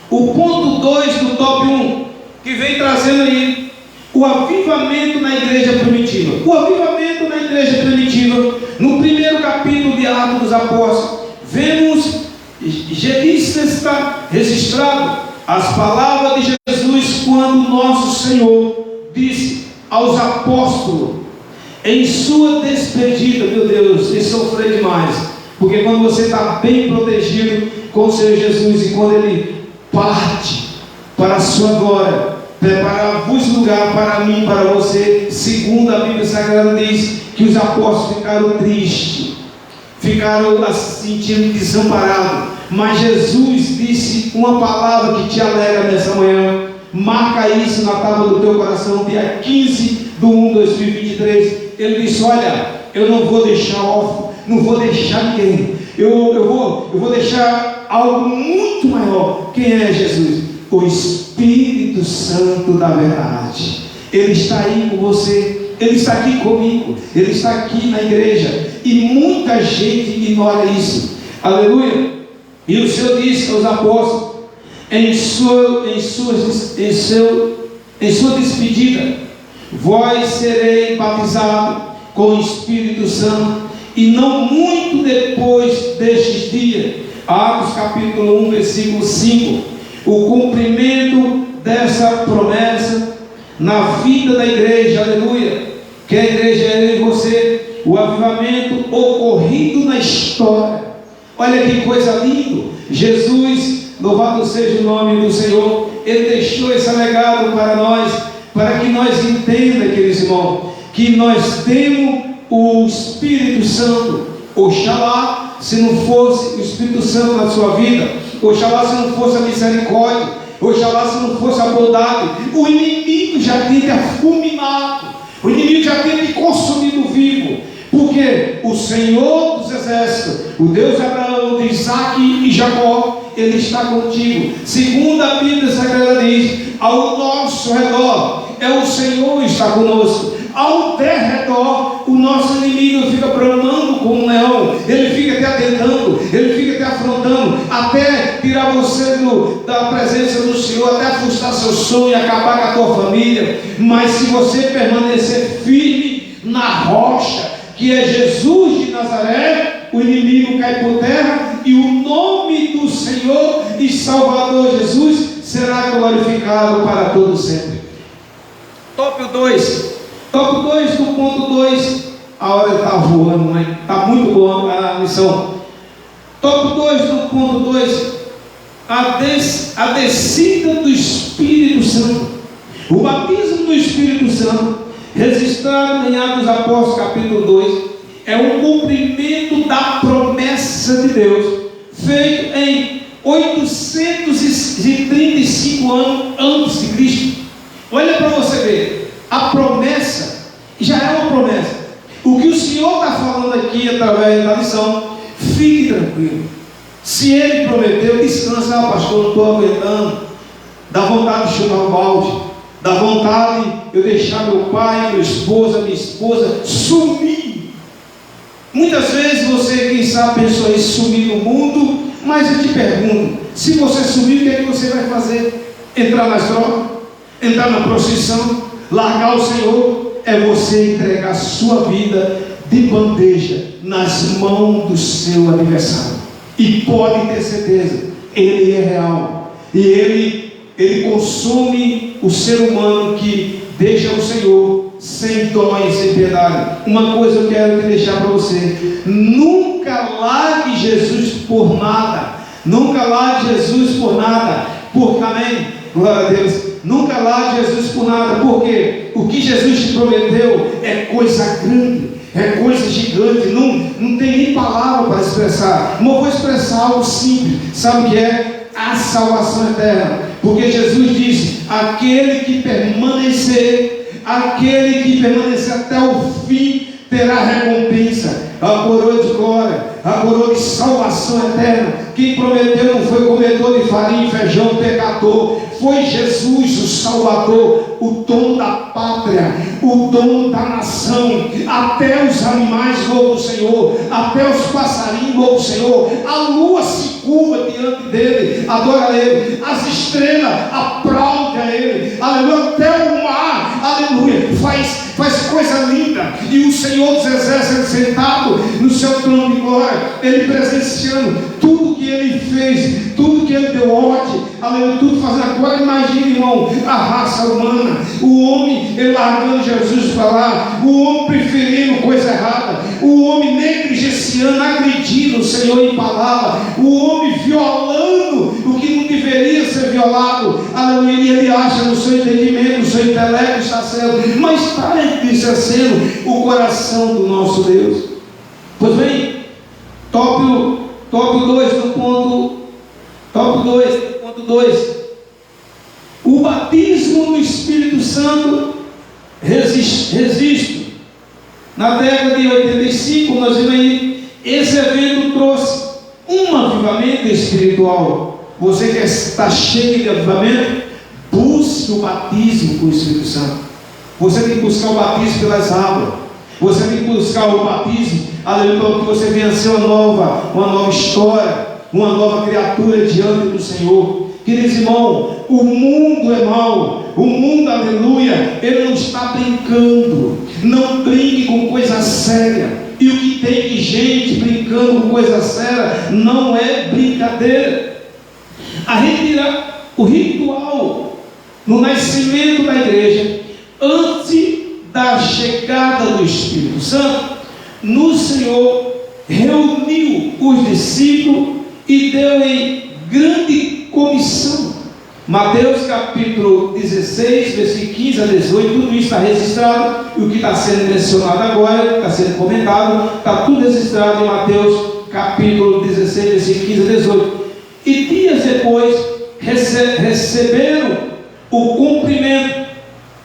O ponto 2 do top 1, que vem trazendo aí o avivamento na igreja primitiva. O avivamento na igreja primitiva, no primeiro capítulo de Atos dos Apóstolos, vemos está registrado as palavras de Jesus quando nosso Senhor disse aos apóstolos em sua despedida. Meu Deus, eu sofri demais, porque quando você está bem protegido com o Senhor Jesus, e quando Ele parte para a sua glória, preparar-vos lugar para mim, para você, segundo a Bíblia Sagrada diz que os apóstolos ficaram tristes, ficaram sentindo desamparados. Mas Jesus disse uma palavra que te alegra nessa manhã. Marca isso na tábua do teu coração, dia 15 de 1 de 2023. Ele disse: olha, eu não vou deixar órfão, não vou deixar ninguém, eu vou deixar algo muito maior. Quem é Jesus? O Espírito Santo da verdade. Ele está aí com você, Ele está aqui comigo, Ele está aqui na igreja, e muita gente ignora isso. Aleluia. E o Senhor disse aos apóstolos, em sua despedida: vós sereis batizados com o Espírito Santo, e não muito depois destes dias. Atos capítulo 1, versículo 5. O cumprimento dessa promessa na vida da igreja, aleluia, que a igreja é eu e você, o avivamento ocorrido na história. Olha que coisa linda. Jesus, louvado seja o nome do Senhor, Ele deixou esse legado para nós, para que nós entendamos, queridos irmãos, que nós temos o Espírito Santo. Oxalá, se não fosse o Espírito Santo na sua vida, oxalá se não fosse a misericórdia, oxalá se não fosse a bondade, o inimigo já tinha te afulminado, o inimigo já tinha te consumido vivo. Porque o Senhor dos exércitos, o Deus de Abraão, de Isaac e Jacó, Ele está contigo. Segundo a Bíblia Sagrada diz, ao nosso redor é o Senhor está conosco. Ao derredor, o nosso inimigo fica bramando como um leão, ele fica te atentando, ele fica te afrontando, até tirar você da presença do Senhor, até frustrar seu sonho e acabar com a tua família. Mas se você permanecer firme na rocha, que é Jesus de Nazaré, o inimigo cai por terra, e o nome do Senhor e Salvador Jesus será glorificado para todo sempre. Tópico 2 do ponto 2. A hora está voando, né? Está muito boa a lição. Tópico 2 do ponto 2. A descida do Espírito Santo. O batismo do Espírito Santo, registrado em Atos dos Apóstolos capítulo 2, é um cumprimento da promessa de Deus, feito em 835 anos antes de Cristo. Olha para você ver, a promessa já é uma promessa. O que o Senhor está falando aqui através da lição, fique tranquilo. Se Ele prometeu, descansa. Pastor, não estou aguentando, dá vontade de chutar o balde, dá vontade de eu deixar meu pai, minha esposa sumir. Muitas vezes você, quem sabe, pensou em sumir no mundo, mas eu te pergunto, se você sumir, o que é que você vai fazer? Entrar nas drogas? Entrar na prostituição? Largar o Senhor? É você entregar a sua vida de bandeja nas mãos do seu adversário. E pode ter certeza, ele é real, e ele consome o ser humano que deixa o Senhor sem dó e sem piedade. Uma coisa eu quero te deixar para você: nunca largue Jesus por nada. Nunca largue Jesus por nada. Amém? Glória a Deus. Nunca largue Jesus por nada, porque o que Jesus te prometeu é coisa grande, é coisa gigante, não tem nem palavra para expressar. Mas eu vou expressar algo simples. Sabe o que é? A salvação eterna. Porque Jesus disse: aquele que permanecer até o fim terá recompensa, a coroa de glória, a coroa de salvação eterna. Quem prometeu não foi comedor de farinha e feijão, pecador, foi Jesus, o Salvador, o dono da pátria, o dono da nação. Até os animais louvam o Senhor, até os passarinhos louvam o Senhor, a lua se curva diante dele, adora ele, as estrelas aplaudem a ele, aleluia, até o mar, aleluia, faz coisa linda. E o Senhor dos exércitos sentado no seu trono de glória, ele presenciando tudo que ele fez, tudo que ele deu ordem, aleluia, tudo fazendo. Agora imagine, irmão, a raça humana, o homem largando Jesus para lá, o homem preferindo coisa errada, o homem negligenciando, agredindo o Senhor em palavra, o homem violando o que não deveria ser violado, aleluia, e ele acha no seu entendimento, no seu intelecto está sendo, mas está sendo o coração do nosso Deus. Pois bem, tópico 2 do ponto 2. O batismo no Espírito Santo, resisto, Na década de 85, nós vimos aí, esse evento trouxe um avivamento espiritual. Você que está cheio de avivamento, busque o batismo com o Espírito Santo. Você tem que buscar o batismo pelas águas. Você tem que buscar o batismo, aleluia, para que você venha a ser uma nova história, uma nova criatura diante do Senhor. Queridos irmãos, o mundo é mau, o mundo, aleluia, ele não está brincando. Não brinque com coisa séria. E o que tem de gente brincando com coisa séria não é brincadeira. O ritual no nascimento da igreja, antes da chegada do Espírito Santo, no Senhor reuniu os discípulos e deu em grande comissão. Mateus capítulo 16, versículo 15 a 18, tudo isso está registrado, e o que está sendo mencionado agora, está sendo comentado, está tudo registrado em Mateus capítulo 16, versículo 15 a 18. E dias depois receberam o cumprimento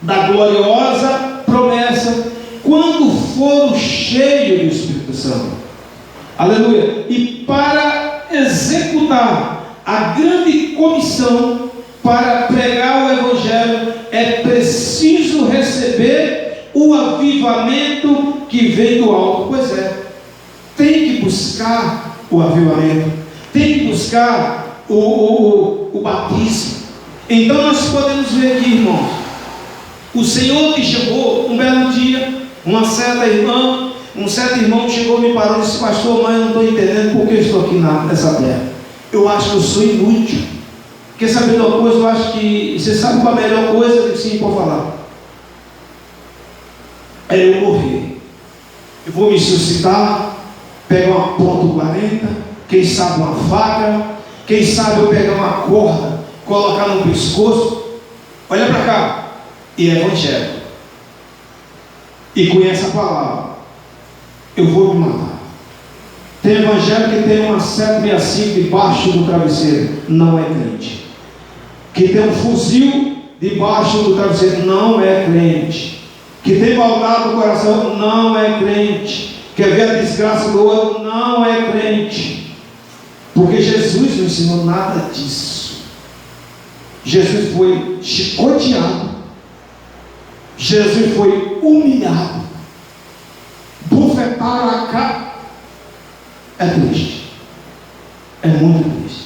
da gloriosa promessa, quando foram cheios do Espírito Santo. Aleluia! E para executar a grande comissão, para pregar o Evangelho, é preciso receber o avivamento que vem do alto. Pois é, tem que buscar o avivamento, tem que buscar o batismo. Então nós podemos ver aqui, irmãos, o Senhor que chegou um belo dia, um certo irmão chegou, me parou e disse: pastor, mas eu não estou entendendo porque eu estou aqui nessa terra. Eu acho que eu sou inútil. Quer saber de uma coisa? Eu acho que você sabe qual a melhor coisa? Eu disse: sim, pode falar. É eu morrer. Eu vou me suscitar, pegar uma ponto 40, quem sabe uma faca, quem sabe eu pegar uma corda, colocar no pescoço. Olha para cá. E evangelho. E conhece a palavra. Eu vou me matar. Tem evangelho que tem uma 765 debaixo do travesseiro, não é crente. Que tem um fuzil debaixo do travesseiro, não é crente. Que tem maldade no coração, não é crente. Quer ver a desgraça do outro, não é crente. Porque Jesus não ensinou nada disso. Jesus foi chicoteado, Jesus foi humilhado, bufetaram a cara. É triste, é muito triste.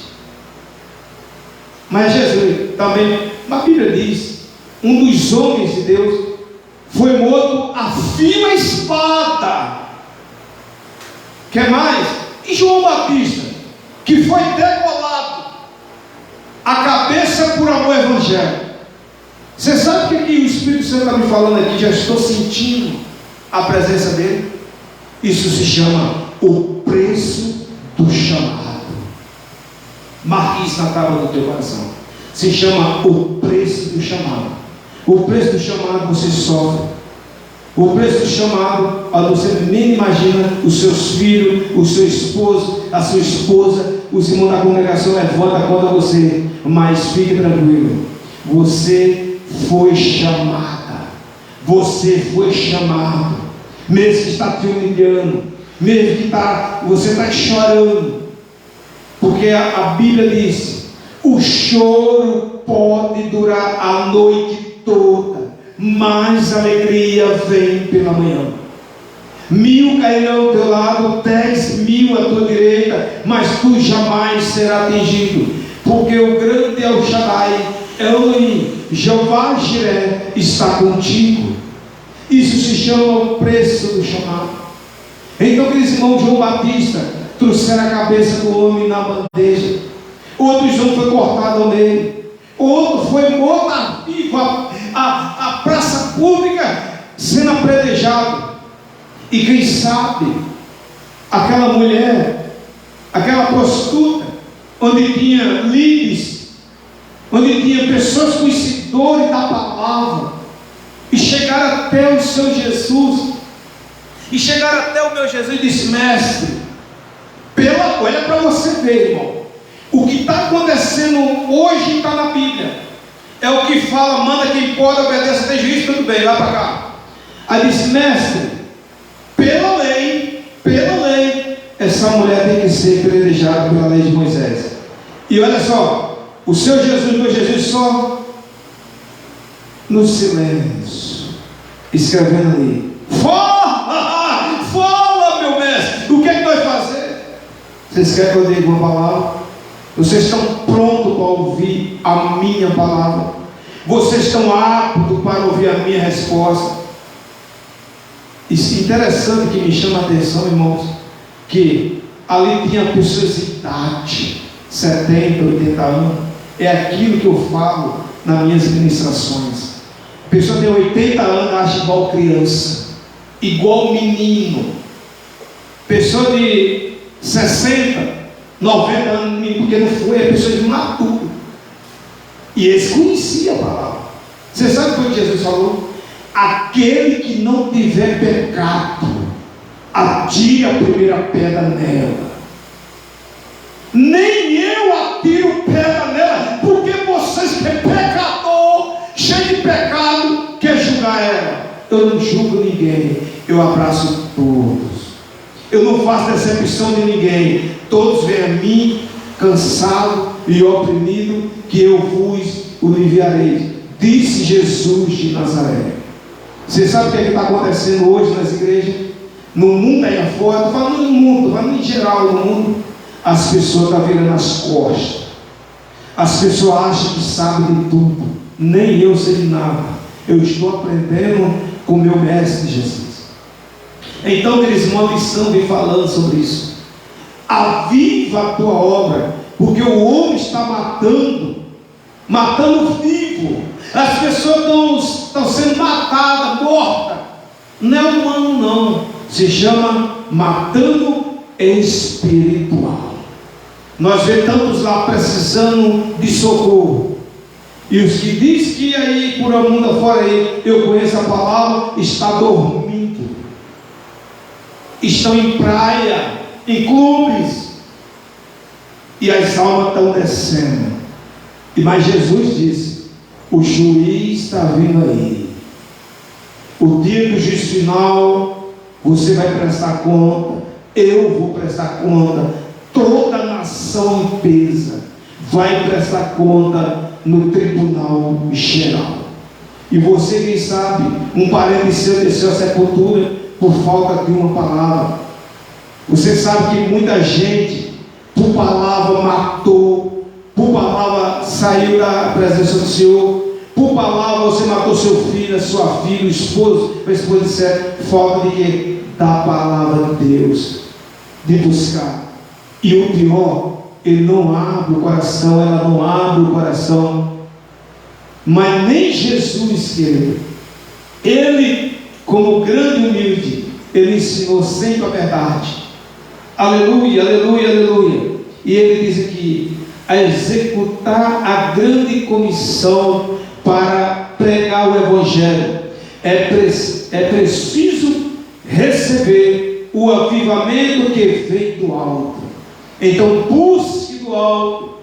Mas Jesus também, a Bíblia diz, um dos homens de Deus foi morto a fio da espada. Quer mais? E João Batista, que foi degolado a cabeça por amor ao Evangelho. Você sabe o que o Espírito Santo está me falando aqui? Já estou sentindo a presença dele. Isso se chama o preço do chamado. Marque isso na tábua do teu coração. Se chama o preço do chamado. O preço do chamado você sofre. O preço do chamado, você nem imagina. Os seus filhos, o seu esposo, a sua esposa, os irmãos da congregação levantam contra você. Mas fique tranquilo, você foi chamada. Você foi chamado. Mesmo que está te humilhando, mesmo que você está chorando, porque a Bíblia diz: o choro pode durar a noite toda, mas a alegria vem pela manhã. 1000 cairão ao teu lado, 10.000 à tua direita, mas tu jamais serás atingido, porque o grande El Shaddai, Elohim, Jeová Jireh, está contigo. Isso se chama o preço do chamado. Então, aqueles irmãos, João Batista trouxeram a cabeça do homem na bandeja. Outro João foi cortado ao meio. Outro foi morto a vivo, a praça pública, sendo apredejado. E quem sabe, aquela mulher, aquela prostituta, onde tinha líderes, onde tinha pessoas conhecedoras da palavra, e chegaram até o seu Jesus, e chegaram até o meu Jesus e disse: mestre, olha para você ver, irmão, o que está acontecendo hoje está na Bíblia. É o que fala: manda quem pode, obedece, tem juízo, tudo bem, vai para cá. Aí disse: mestre, essa mulher tem que ser privilegiada pela lei de Moisés. E olha só, o seu Jesus, meu Jesus, só no silêncio, escrevendo ali: fala, fala, meu mestre, o que é que nós fazer? Vocês querem que eu diga uma palavra? Vocês estão prontos para ouvir a minha palavra? Vocês estão aptos para ouvir a minha resposta? Isso é interessante, que me chama a atenção, irmãos, que ali tinha pessoas de idade, 70, 80 anos. É aquilo que eu falo nas minhas ministrações. A pessoa tem 80 anos, acha igual criança, igual menino. Pessoa de 60, 90 anos, porque não foi, é pessoa de maduro. E eles conheciam a palavra. Você sabe o que Jesus falou? Aquele que não tiver pecado, atire a primeira pedra nela. Nem eu atiro pedra nela, porque vocês que é pecador, cheio de pecado, quer julgar ela. Eu não julgo ninguém, eu abraço todos. Eu não faço decepção de ninguém. Todos vêm a mim, cansado e oprimido, que eu vos aliviarei, disse Jesus de Nazaré. Você sabe o que está acontecendo hoje nas igrejas? No mundo aí afora, estou falando no mundo, estou falando em geral no mundo. As pessoas estão virando as costas. As pessoas acham que sabem de tudo. Nem eu sei de nada. Eu estou aprendendo com o meu mestre Jesus. Então eles, uma lição vem falando sobre isso. Aviva a tua obra, porque o homem está matando vivo. As pessoas estão sendo matadas, mortas. Não é humano não, se chama matando espiritual. Nós vemos tantos lá precisando de socorro, e os que diz que aí por o mundo afora aí, eu conheço a palavra, está dormindo, estão em praia, em clubes, e as almas estão descendo. Mas Jesus disse: o juiz está vindo aí. O dia do juízo final, você vai prestar conta, eu vou prestar conta, toda a nação em peso vai prestar conta no tribunal geral. E você, quem sabe, um parente seu desceu à sepultura por falta de uma palavra. Você sabe que muita gente, por palavra, matou, por palavra saiu da presença do Senhor, por palavra você matou seu filho, a sua filha, o esposo, a esposa, etc. Falta de quê? Da palavra de Deus, de buscar. E o pior, ele não abre o coração, ela não abre o coração. Mas nem Jesus, querido, ele, como grande humilde, ele ensinou sempre a verdade. Aleluia, aleluia, aleluia. E ele diz aqui: a executar a grande comissão para pregar o Evangelho. É preciso receber o avivamento que vem do alto. Então busque do alto.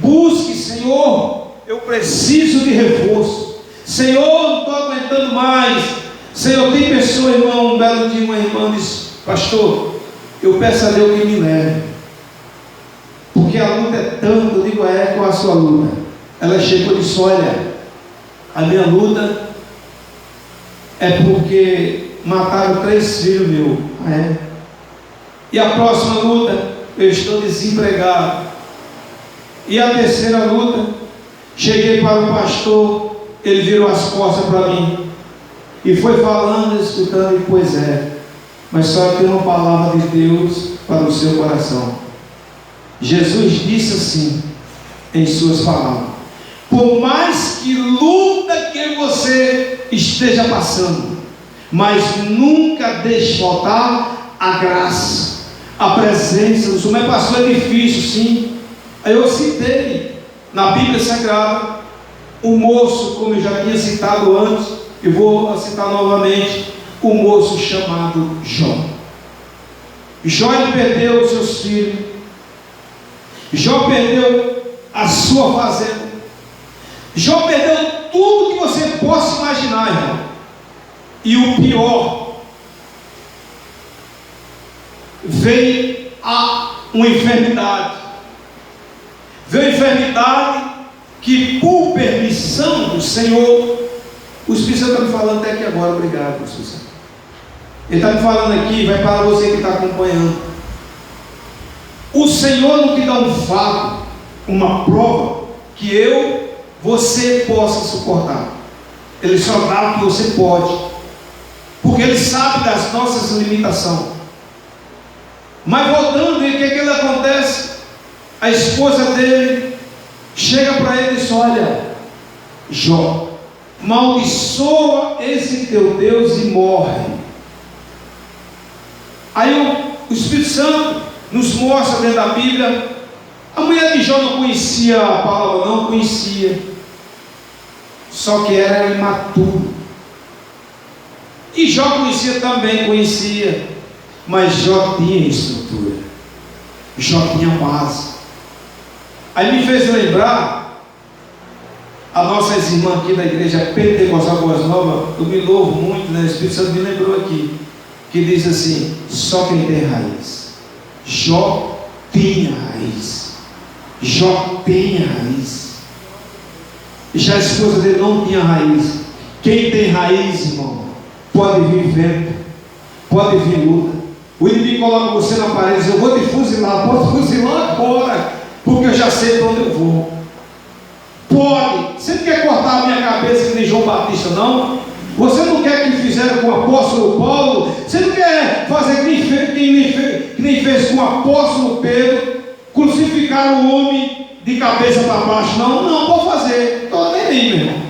Busque: Senhor, eu preciso de reforço. Senhor, não estou aguentando mais. Senhor, tem pessoa, irmão, um belo dia uma irmã disse: pastor, eu peço a Deus que me leve, porque a luta é tanto. Eu digo: qual a sua luta? Ela chegou e disse: olha, a minha luta é porque mataram 3 filhos meus. E a próxima luta, eu estou desempregado. E a terceira luta, cheguei para o pastor, ele virou as costas para mim e foi falando, escutando, e pois é, mas só tem uma palavra de Deus para o seu coração. Jesus disse assim em suas palavras: por mais que luta que você esteja passando, mas nunca deixe faltar a graça, a presença do Senhor. Mas pastor, é difícil, sim. Aí eu citei na Bíblia Sagrada o moço, como eu já tinha citado antes, eu vou citar novamente, o moço chamado Jó. Jó perdeu os seus filhos, Jó perdeu a sua fazenda, Jó perdeu tudo que você possa imaginar, irmão. E o pior, veio uma enfermidade. Veio a enfermidade que, por permissão do Senhor, o Espírito Santo está me falando até aqui agora. Obrigado, Espírito Santo. Ele está me falando aqui, vai para você que está acompanhando. O Senhor não te dá um fato, uma prova que você possa suportar. Ele só dá o que você pode, porque Ele sabe das nossas limitações. Mas voltando, o que ele acontece? A esposa dele chega para ele e diz: olha, Jó, maldiçoa esse teu Deus e morre. Aí o Espírito Santo nos mostra dentro da Bíblia. A mulher de Jó não conhecia a palavra, não conhecia, só que era imaturo. E Jó conhecia também, mas Jó tinha estrutura, Jó tinha base. Aí me fez lembrar a nossas irmãs aqui da igreja Pentecostal Boas Novas. Eu me louvo muito, né? O Espírito Santo me lembrou aqui, que diz assim: só quem tem raiz. Jó tinha raiz, Jó tem raiz. Já a esposa dele não tinha raiz. Quem tem raiz, irmão, pode vir vento, pode vir luta. O inimigo coloca você na parede e diz: eu vou te fuzilar, pode fuzilar agora, porque eu já sei para onde eu vou. Pode. Você não quer cortar a minha cabeça que nem João Batista, não? Você não quer que fizeram com o apóstolo Paulo? Você não quer fazer que nem fez com o apóstolo Pedro? Crucificar o homem de cabeça para baixo? Não, não vou fazer. Estou nem aí, meu irmão.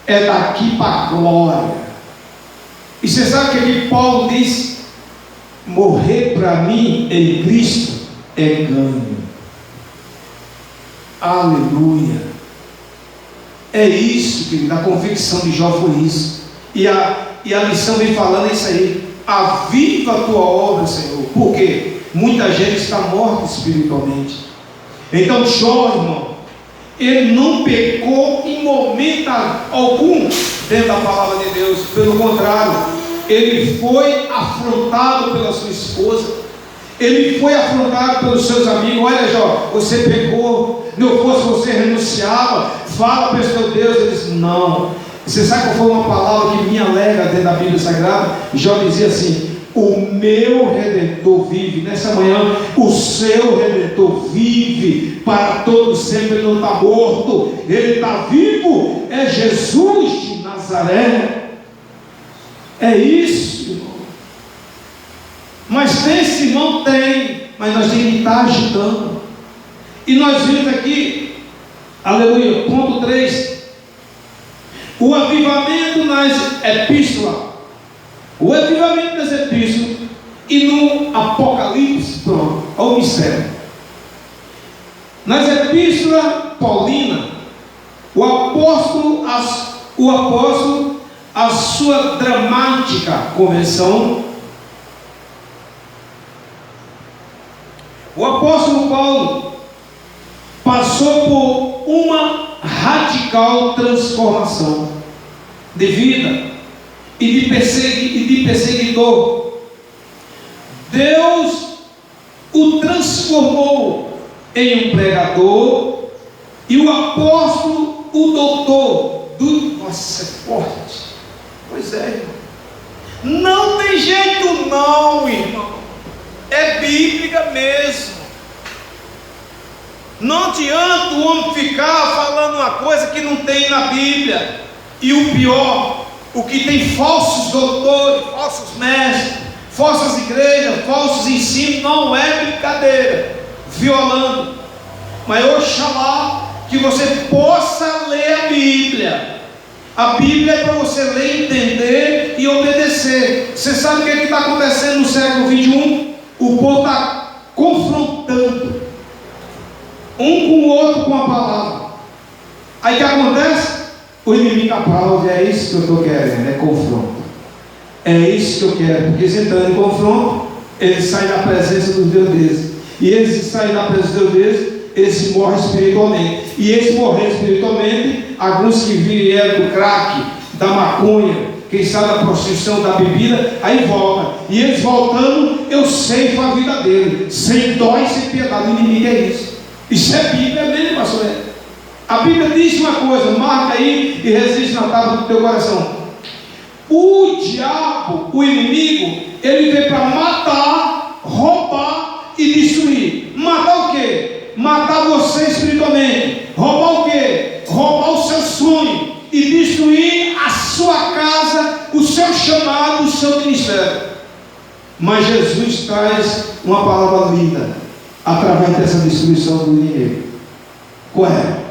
É daqui para a glória. E você sabe o que Paulo diz? Morrer para mim em Cristo é ganho. Aleluia. É isso, querido. A convicção de Jó foi isso. E a lição vem falando é isso aí. Aviva a tua obra, Senhor. Por quê? Muita gente está morta espiritualmente. Então Jó, irmão, ele não pecou em momento algum dentro da palavra de Deus. Pelo contrário, ele foi afrontado pela sua esposa, ele foi afrontado pelos seus amigos. Olha, Jó, você pecou, não fosse você renunciava, fala para esse teu Deus. Ele disse: não. Você sabe qual foi uma palavra que me alega dentro da Bíblia Sagrada? Jó dizia assim: o meu Redentor vive. Nessa manhã, o seu Redentor vive para todo sempre. Ele não está morto, ele está vivo. É Jesus de Nazaré. É isso, irmão. Mas tem esse irmão? Tem. Mas nós temos que estar agitando. E nós vimos aqui, aleluia, ponto 3. O avivamento nas epístolas. O avivamento das epístolas. E no Apocalipse, pronto, ao mistério. Nas epístolas paulinas, o apóstolo, a sua dramática convenção, o apóstolo Paulo passou por uma radical transformação de vida e de perseguidor. Deus o transformou em um pregador e o apóstolo, o doutor do... Nossa, é forte. Pois é, irmão. Não tem jeito não, irmão. É bíblica mesmo. Não adianta o homem ficar falando uma coisa que não tem na Bíblia. E o pior, o que tem falsos doutores, falsos mestres, falsas igrejas, falsos ensinos, não é brincadeira, violando. Mas oxalá que você possa ler a Bíblia. A Bíblia é para você ler, entender e obedecer. Você sabe o que está acontecendo no século 21? O povo está confrontando um com o outro com a palavra. Aí o que acontece? O inimigo aplaude. É isso que eu estou querendo, é confronto. É isso que eu quero, porque se entrando em confronto, eles saem da presença dos deuses. E eles saem da presença dos deuses, eles morrem espiritualmente. E eles morrem espiritualmente, alguns que vieram do crack, da maconha, quem sabe a prostituição da bebida, aí volta. E eles voltando, eu ceifo a vida dele, sem dó e sem piedade. O inimigo é isso. Isso é Bíblia mesmo, pastor. A Bíblia diz uma coisa, marca aí e resiste na tábua do teu coração. O diabo, o inimigo, ele veio para matar, roubar e destruir. Matar o quê? Matar você espiritualmente. Roubar o quê? Roubar o seu sonho e destruir a sua casa, o seu chamado, o seu ministério. Mas Jesus traz uma palavra linda através dessa destruição do inimigo. Qual é?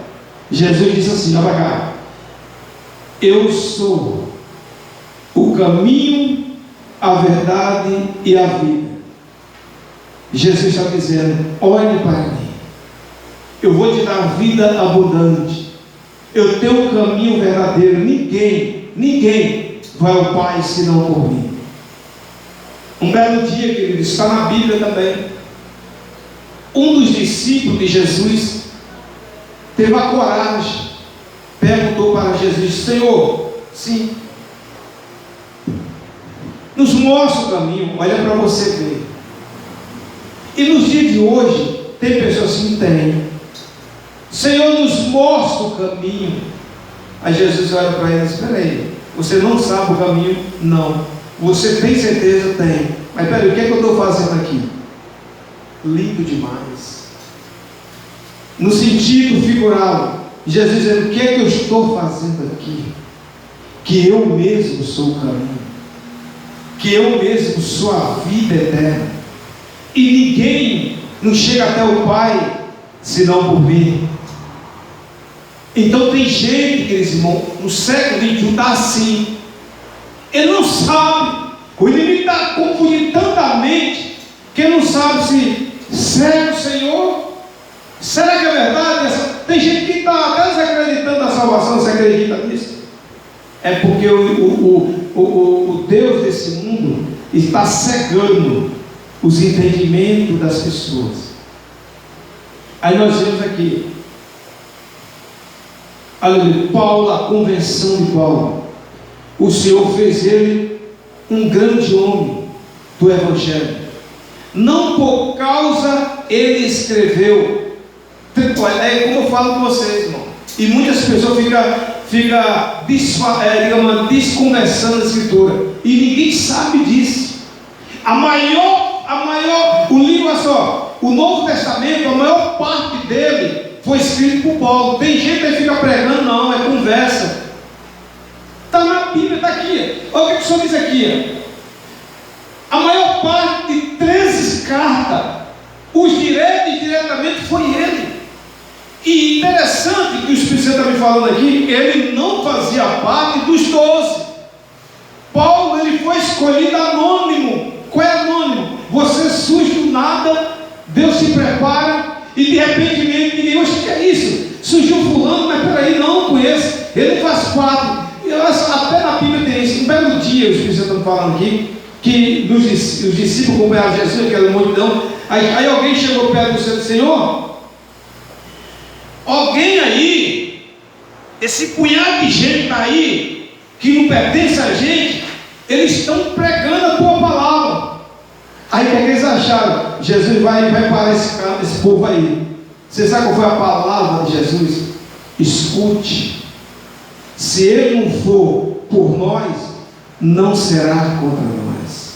Jesus disse assim: olha cá, eu sou o caminho, a verdade e a vida. Jesus está dizendo: olhe para mim, eu vou te dar vida abundante, eu tenho um caminho verdadeiro. Ninguém vai ao Pai senão por mim. Um belo dia, querido, está na Bíblia também, um dos discípulos de Jesus teve a coragem, perguntou para Jesus: Senhor, sim, nos mostra o caminho, olha para você ver. E nos dias de hoje, tem pessoas que não têm. Senhor, nos mostra o caminho. Aí Jesus olha para ele e diz: espera aí, você não sabe o caminho? Não. Você tem certeza? Tem. Mas espera aí, o que é que eu estou fazendo aqui? Lindo demais. No sentido figurado, Jesus dizendo: o que é que eu estou fazendo aqui? Que eu mesmo sou o caminho, que eu mesmo sou a vida eterna, e ninguém não chega até o Pai senão por mim. Então tem gente, queridos irmãos, no século XXI está assim. Ele não sabe, o inimigo está confundindo tanta mente, que ele não sabe se serve o Senhor. Será que é verdade? Tem gente que está até desacreditando da salvação. Você acredita nisso? É porque o Deus desse mundo está cegando os entendimentos das pessoas. Aí nós vemos aqui, aleluia, Paulo, a convenção de Paulo. O Senhor fez ele um grande homem do Evangelho. Não por causa ele escreveu. É como eu falo com vocês, irmão. E muitas pessoas ficam desconversando a Escritura. E ninguém sabe disso. O livro é só, o Novo Testamento, a maior parte dele foi escrito por Paulo. Tem gente que fica pregando, não, é conversa. Está na Bíblia, está aqui. Olha o que o Senhor diz aqui. A maior parte de 13 cartas, os diretos e diretamente foi ele. E interessante que o Espírito Santo está me falando aqui, ele não fazia parte dos 12. Paulo, ele foi escolhido anônimo. Qual é anônimo? Você surge do nada, Deus se prepara e de repente ninguém, o que é isso? Surgiu fulano, mas peraí, não conheço, ele faz parte. Até na Bíblia tem isso. Um belo dia, o Espírito Santo está me falando aqui, que os discípulos acompanharam Jesus, aquela multidão. Aí alguém chegou perto do Senhor: alguém aí, esse punhado de gente está aí, que não pertence a gente, eles estão pregando a tua palavra. Aí o que eles acharam? Jesus vai parar esse povo aí. Você sabe qual foi a palavra de Jesus? Escute. Se ele não for por nós, não será contra nós.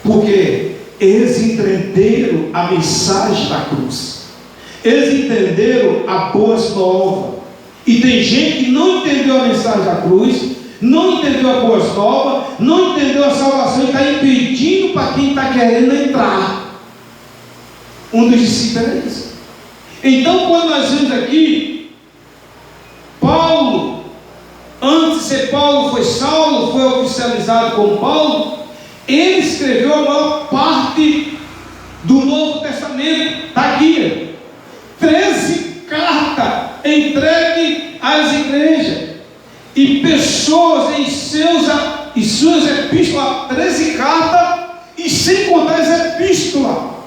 Porque eles entenderam a mensagem da cruz. Eles entenderam a boa nova. E tem gente que não entendeu a mensagem da cruz, não entendeu a boa nova, não entendeu a salvação e está impedindo para quem está querendo entrar. Um dos discípulos é isso. Então, quando nós vemos aqui, Paulo, antes de ser Paulo, foi Saulo, foi oficializado como Paulo, ele escreveu a maior parte do Novo Testamento. Está aqui, 13 cartas entregue às igrejas, e pessoas em suas epístolas, 13 cartas, e sem contar as epístolas.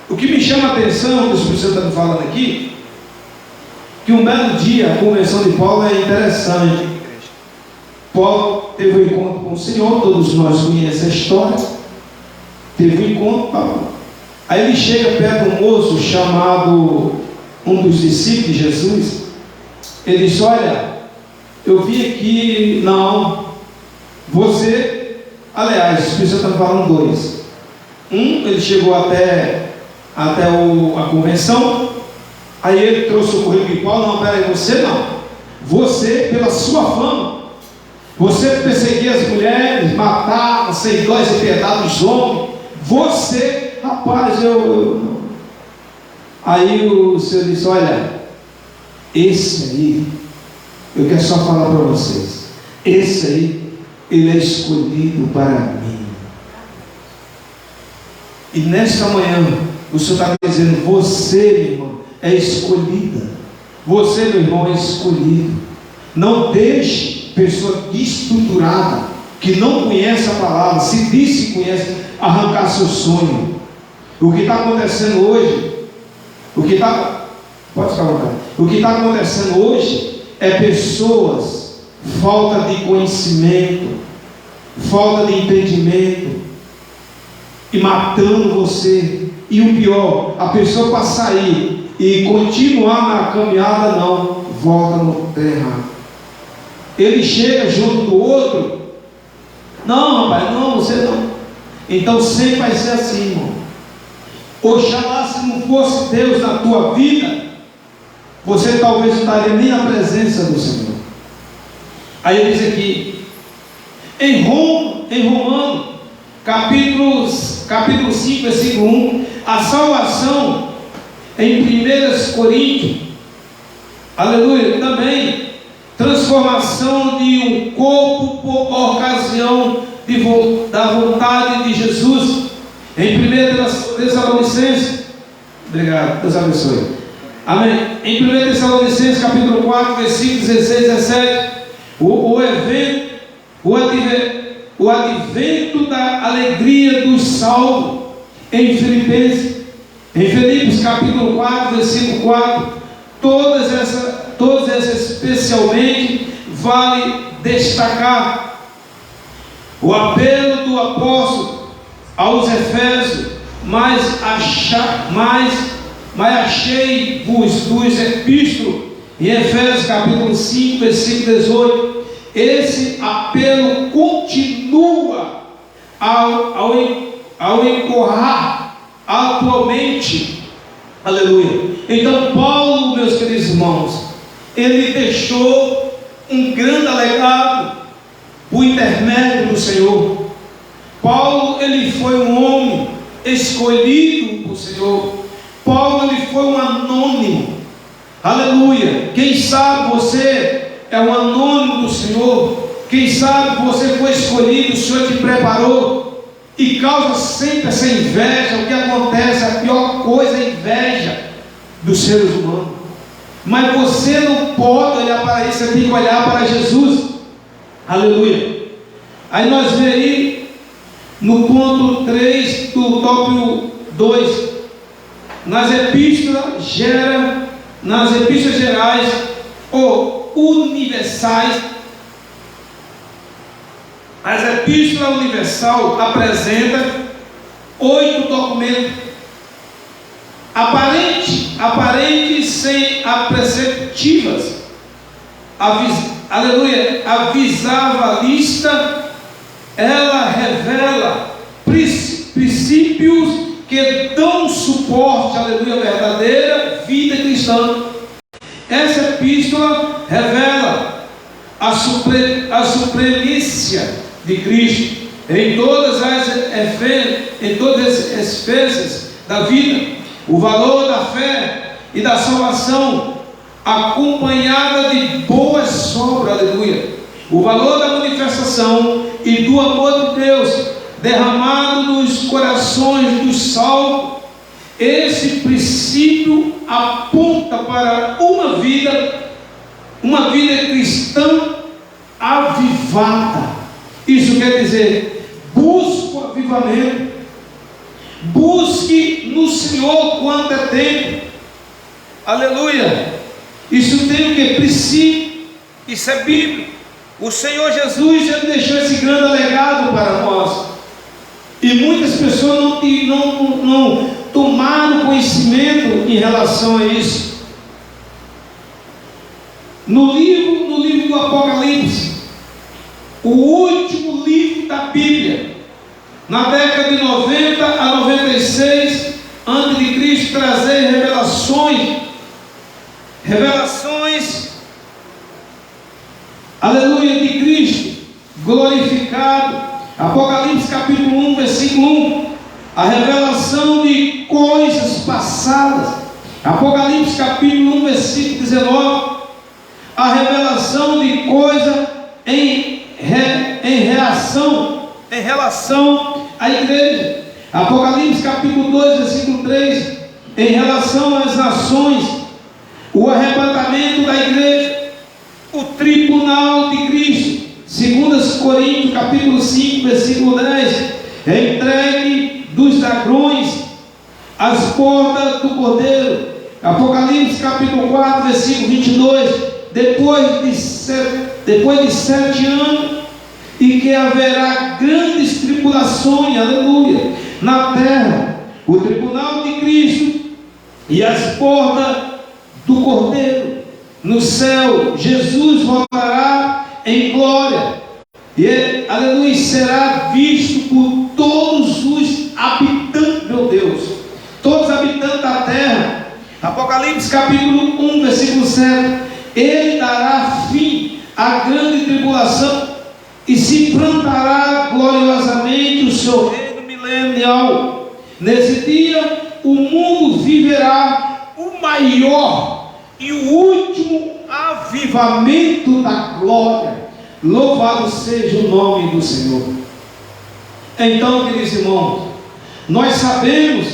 O que me chama a atenção, que o Espírito Santo está me falando aqui, que um belo dia a convenção de Paulo é interessante. Paulo teve um encontro com o Senhor, todos nós conhecemos a história. Teve um encontro, Paulo. Aí ele chega perto de um moço chamado, um dos discípulos de Jesus. Ele diz: olha, eu vim aqui, não, você, aliás, o Espírito Santo está falando dois. Ele chegou até a convenção, aí ele trouxe o currículo de Paulo. Não, peraí, você não. Você, pela sua fama, você perseguia as mulheres, matava, sem dó e piedade dos homens. Você, rapaz, Aí o Senhor disse: olha, esse aí, eu quero só falar para vocês, esse aí, ele é escolhido para mim. E nesta manhã, o Senhor está dizendo: você, meu irmão, é escolhida. Você, meu irmão, é escolhido. Não deixe pessoa desestruturada, que não conhece a palavra, se diz que conhece, arrancar seu sonho. O que está acontecendo hoje, pode ficar à vontade. O que está acontecendo hoje é pessoas, falta de conhecimento, falta de entendimento, e matando você. E o pior, a pessoa para sair e continuar na caminhada, não, volta no terra. Ele chega junto do outro: não, rapaz, não, você não. Então sempre vai ser assim, irmão. Oxalá, se não fosse Deus na tua vida, você talvez não estaria nem na presença do Senhor. Aí ele diz aqui, em Romanos, capítulo 5, versículo 1, a salvação em 1 Coríntios, aleluia, também, transformação de um corpo por ocasião da vontade de Jesus. Em 1 Tessalonicenses, obrigado, Deus abençoe, amém. Em 1 Tessalonicenses capítulo 4, versículos 16 e 17, o advento da alegria dos salvos. Em Filipos capítulo 4, versículo 4, todas essas especialmente vale destacar o apelo do apóstolo aos Efésios: mas achei-vos dos epístolos, em Efésios capítulo 5, versículo 18. Esse apelo continua ao encorrar atualmente, aleluia. Então Paulo, meus queridos irmãos, ele deixou um grande legado por intermédio do Senhor. Paulo, ele foi um homem escolhido por Senhor. Paulo, ele foi um anônimo, aleluia. Quem sabe você é um anônimo do Senhor. Quem sabe você foi escolhido, o Senhor te preparou, e causa sempre essa inveja. O que acontece, a pior coisa é a inveja dos seres humanos. Mas você não pode olhar para isso, você tem que olhar para Jesus, aleluia. Aí nós vemos aí no ponto 3 do tópico 2, nas epístolas gerais ou universais. As epístolas universal apresenta 8 documentos aparentes sem perceptivas. Aleluia, a visualista, ela revela princípios que dão suporte, aleluia, à verdadeira vida cristã. Essa epístola revela a supremícia de Cristo em todas as esferas da vida, o valor da fé e da salvação, acompanhada de boas obras, aleluia, o valor da manifestação e do amor de Deus derramado nos corações dos salvos. Esse princípio aponta para uma vida cristã avivada. Isso quer dizer, busque o avivamento, busque no Senhor quanto é tempo, aleluia. Isso tem o que? Princípio, isso é bíblico. O Senhor Jesus, Ele deixou esse grande legado para nós. E muitas pessoas não tomaram conhecimento em relação a isso. No livro do Apocalipse, o último livro da Bíblia, na década de 90 a 96 a.C., trazer revelações, aleluia, de Cristo glorificado. Apocalipse capítulo 1, versículo 1, a revelação de coisas passadas. Apocalipse capítulo 1, versículo 19, a revelação de coisa em relação à igreja. Apocalipse capítulo 2, versículo 3, em relação às nações, o arrebatamento da igreja, o tribunal de Cristo. 2 Coríntios capítulo 5, versículo 10, é entregue dos ladrões às portas do Cordeiro. Apocalipse capítulo 4, versículo 22, depois de 7 anos, e que haverá grandes tribulações, aleluia, na terra, o tribunal de Cristo e as portas do Cordeiro. No céu, Jesus voltará em glória, e aleluia, será visto por todos os habitantes, meu Deus, todos os habitantes da terra. Apocalipse capítulo 1, versículo 7, ele dará fim à grande tribulação e se plantará gloriosamente o seu reino milenial. Nesse dia o mundo viverá o maior e o último avivamento da glória. Louvado seja o nome do Senhor. Então, queridos irmãos, nós sabemos,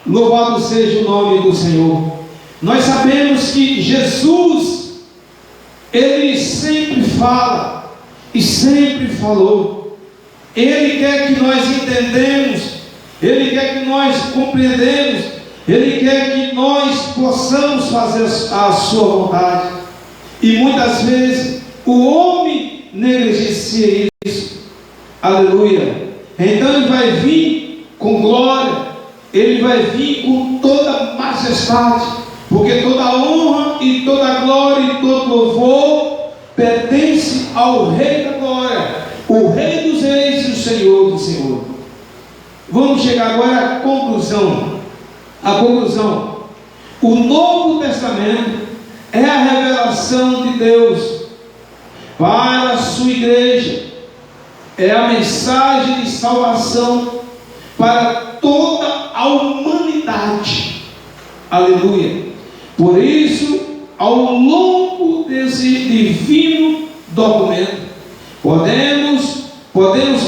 louvado seja o nome do Senhor, nós sabemos que Jesus, Ele sempre fala e sempre falou. Ele quer que nós entendemos, Ele quer que nós compreendemos, Ele quer que nós possamos fazer a sua vontade. E muitas vezes o homem negligencia isso. Aleluia. Então Ele vai vir com glória, Ele vai vir com toda majestade, porque toda honra e toda glória e todo louvor pertence ao Rei da glória, o Rei dos reis e o Senhor do Senhor. Vamos chegar agora à conclusão. A conclusão: o Novo Testamento é a revelação de Deus para a sua igreja, é a mensagem de salvação para toda a humanidade. Aleluia. Por isso, ao longo desse divino documento, podemos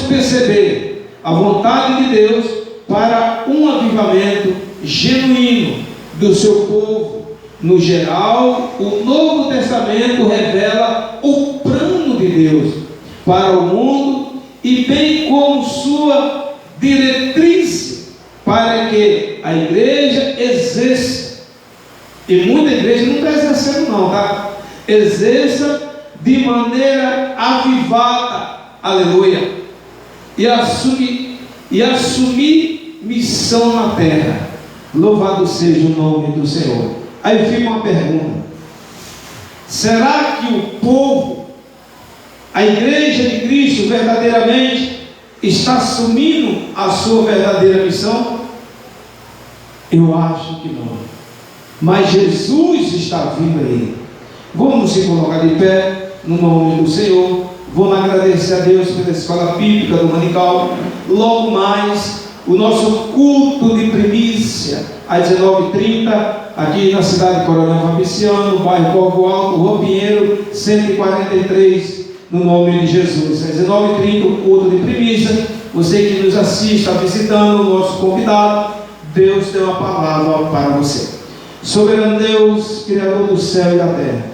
perceber a vontade de Deus para um avivamento genuíno do seu povo. No geral, o Novo Testamento revela o plano de Deus para o mundo e bem como sua diretriz para que a igreja exerça. E muita igreja não está exercendo não, tá? Exerça de maneira avivada, aleluia, e assumir missão na terra. Louvado seja o nome do Senhor. Aí fica uma pergunta: será que o povo, a igreja de Cristo verdadeiramente está assumindo a sua verdadeira missão? Eu acho que não. Mas Jesus está vindo aí. Vamos se colocar de pé no nome do Senhor. Vamos agradecer a Deus pela escola bíblica do Manical. Logo mais, o nosso culto de primícia às 19h30, aqui na cidade de Coronel Fabriciano, bairro Povo Alto, Rua Pinheiro, 143, no nome de Jesus. Às 19h30, o culto de primícia. Você que nos assiste, está visitando, o nosso convidado, Deus tem uma palavra para você. Soberano Deus, Criador do céu e da terra,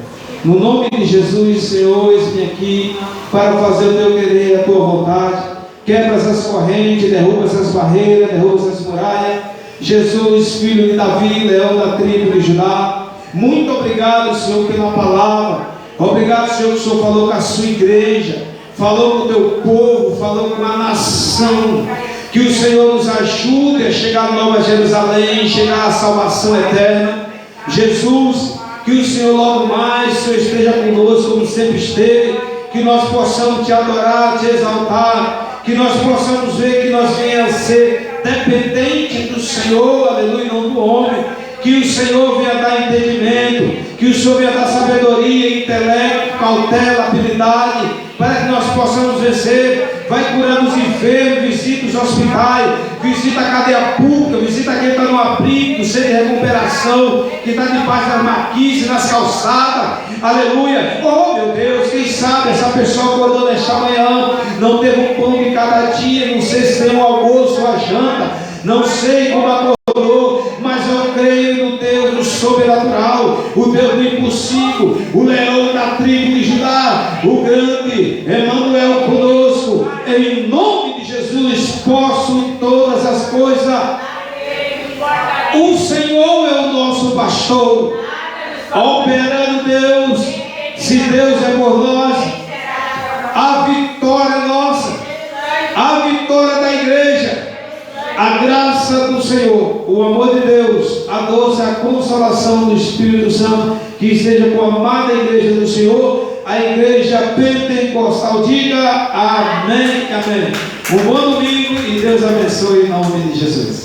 no nome de Jesus, Senhor, eu vim aqui para fazer o teu querer, a tua vontade. Quebra essas correntes, derruba essas barreiras, derruba essas muralhas. Jesus, filho de Davi, leão da tribo de Judá, muito obrigado, Senhor, pela palavra. Obrigado, Senhor, que o Senhor falou com a sua igreja, falou com o teu povo, falou com a nação. Que o Senhor nos ajude a chegar à Nova Jerusalém, chegar à salvação eterna. Jesus, que o Senhor logo mais, o Senhor esteja conosco como sempre esteve, que nós possamos te adorar, te exaltar, que nós possamos ver que nós venhamos a ser dependentes do Senhor, aleluia, não do homem. Que o Senhor venha dar entendimento, que o Senhor venha dar sabedoria, intelecto, cautela, habilidade, para que nós possamos vencer. Vai curando os enfermos, visita os hospitais, visita a cadeia pública, visita quem está no abrigo, no centro de recuperação, que está debaixo das marquises, nas calçadas, aleluia. Oh meu Deus, quem sabe essa pessoa acordou nesta manhã, não teve um pão de cada dia, não sei se tem um almoço ou a janta, não sei como acordou, mas eu creio no Deus do sobrenatural, o Deus do impossível, o leão da tribo de Judá, o grande Emmanuel conosco. Em nome de Jesus, posso todas as coisas. O Senhor é o nosso pastor. Operando Deus, se Deus é por nós, a vitória é nossa, a vitória da igreja. A graça do Senhor, o amor de Deus, a doce, a consolação do Espírito Santo, que esteja com a amada igreja do Senhor, a igreja pentecostal. Diga amém, amém. Um bom domingo e Deus abençoe em nome de Jesus.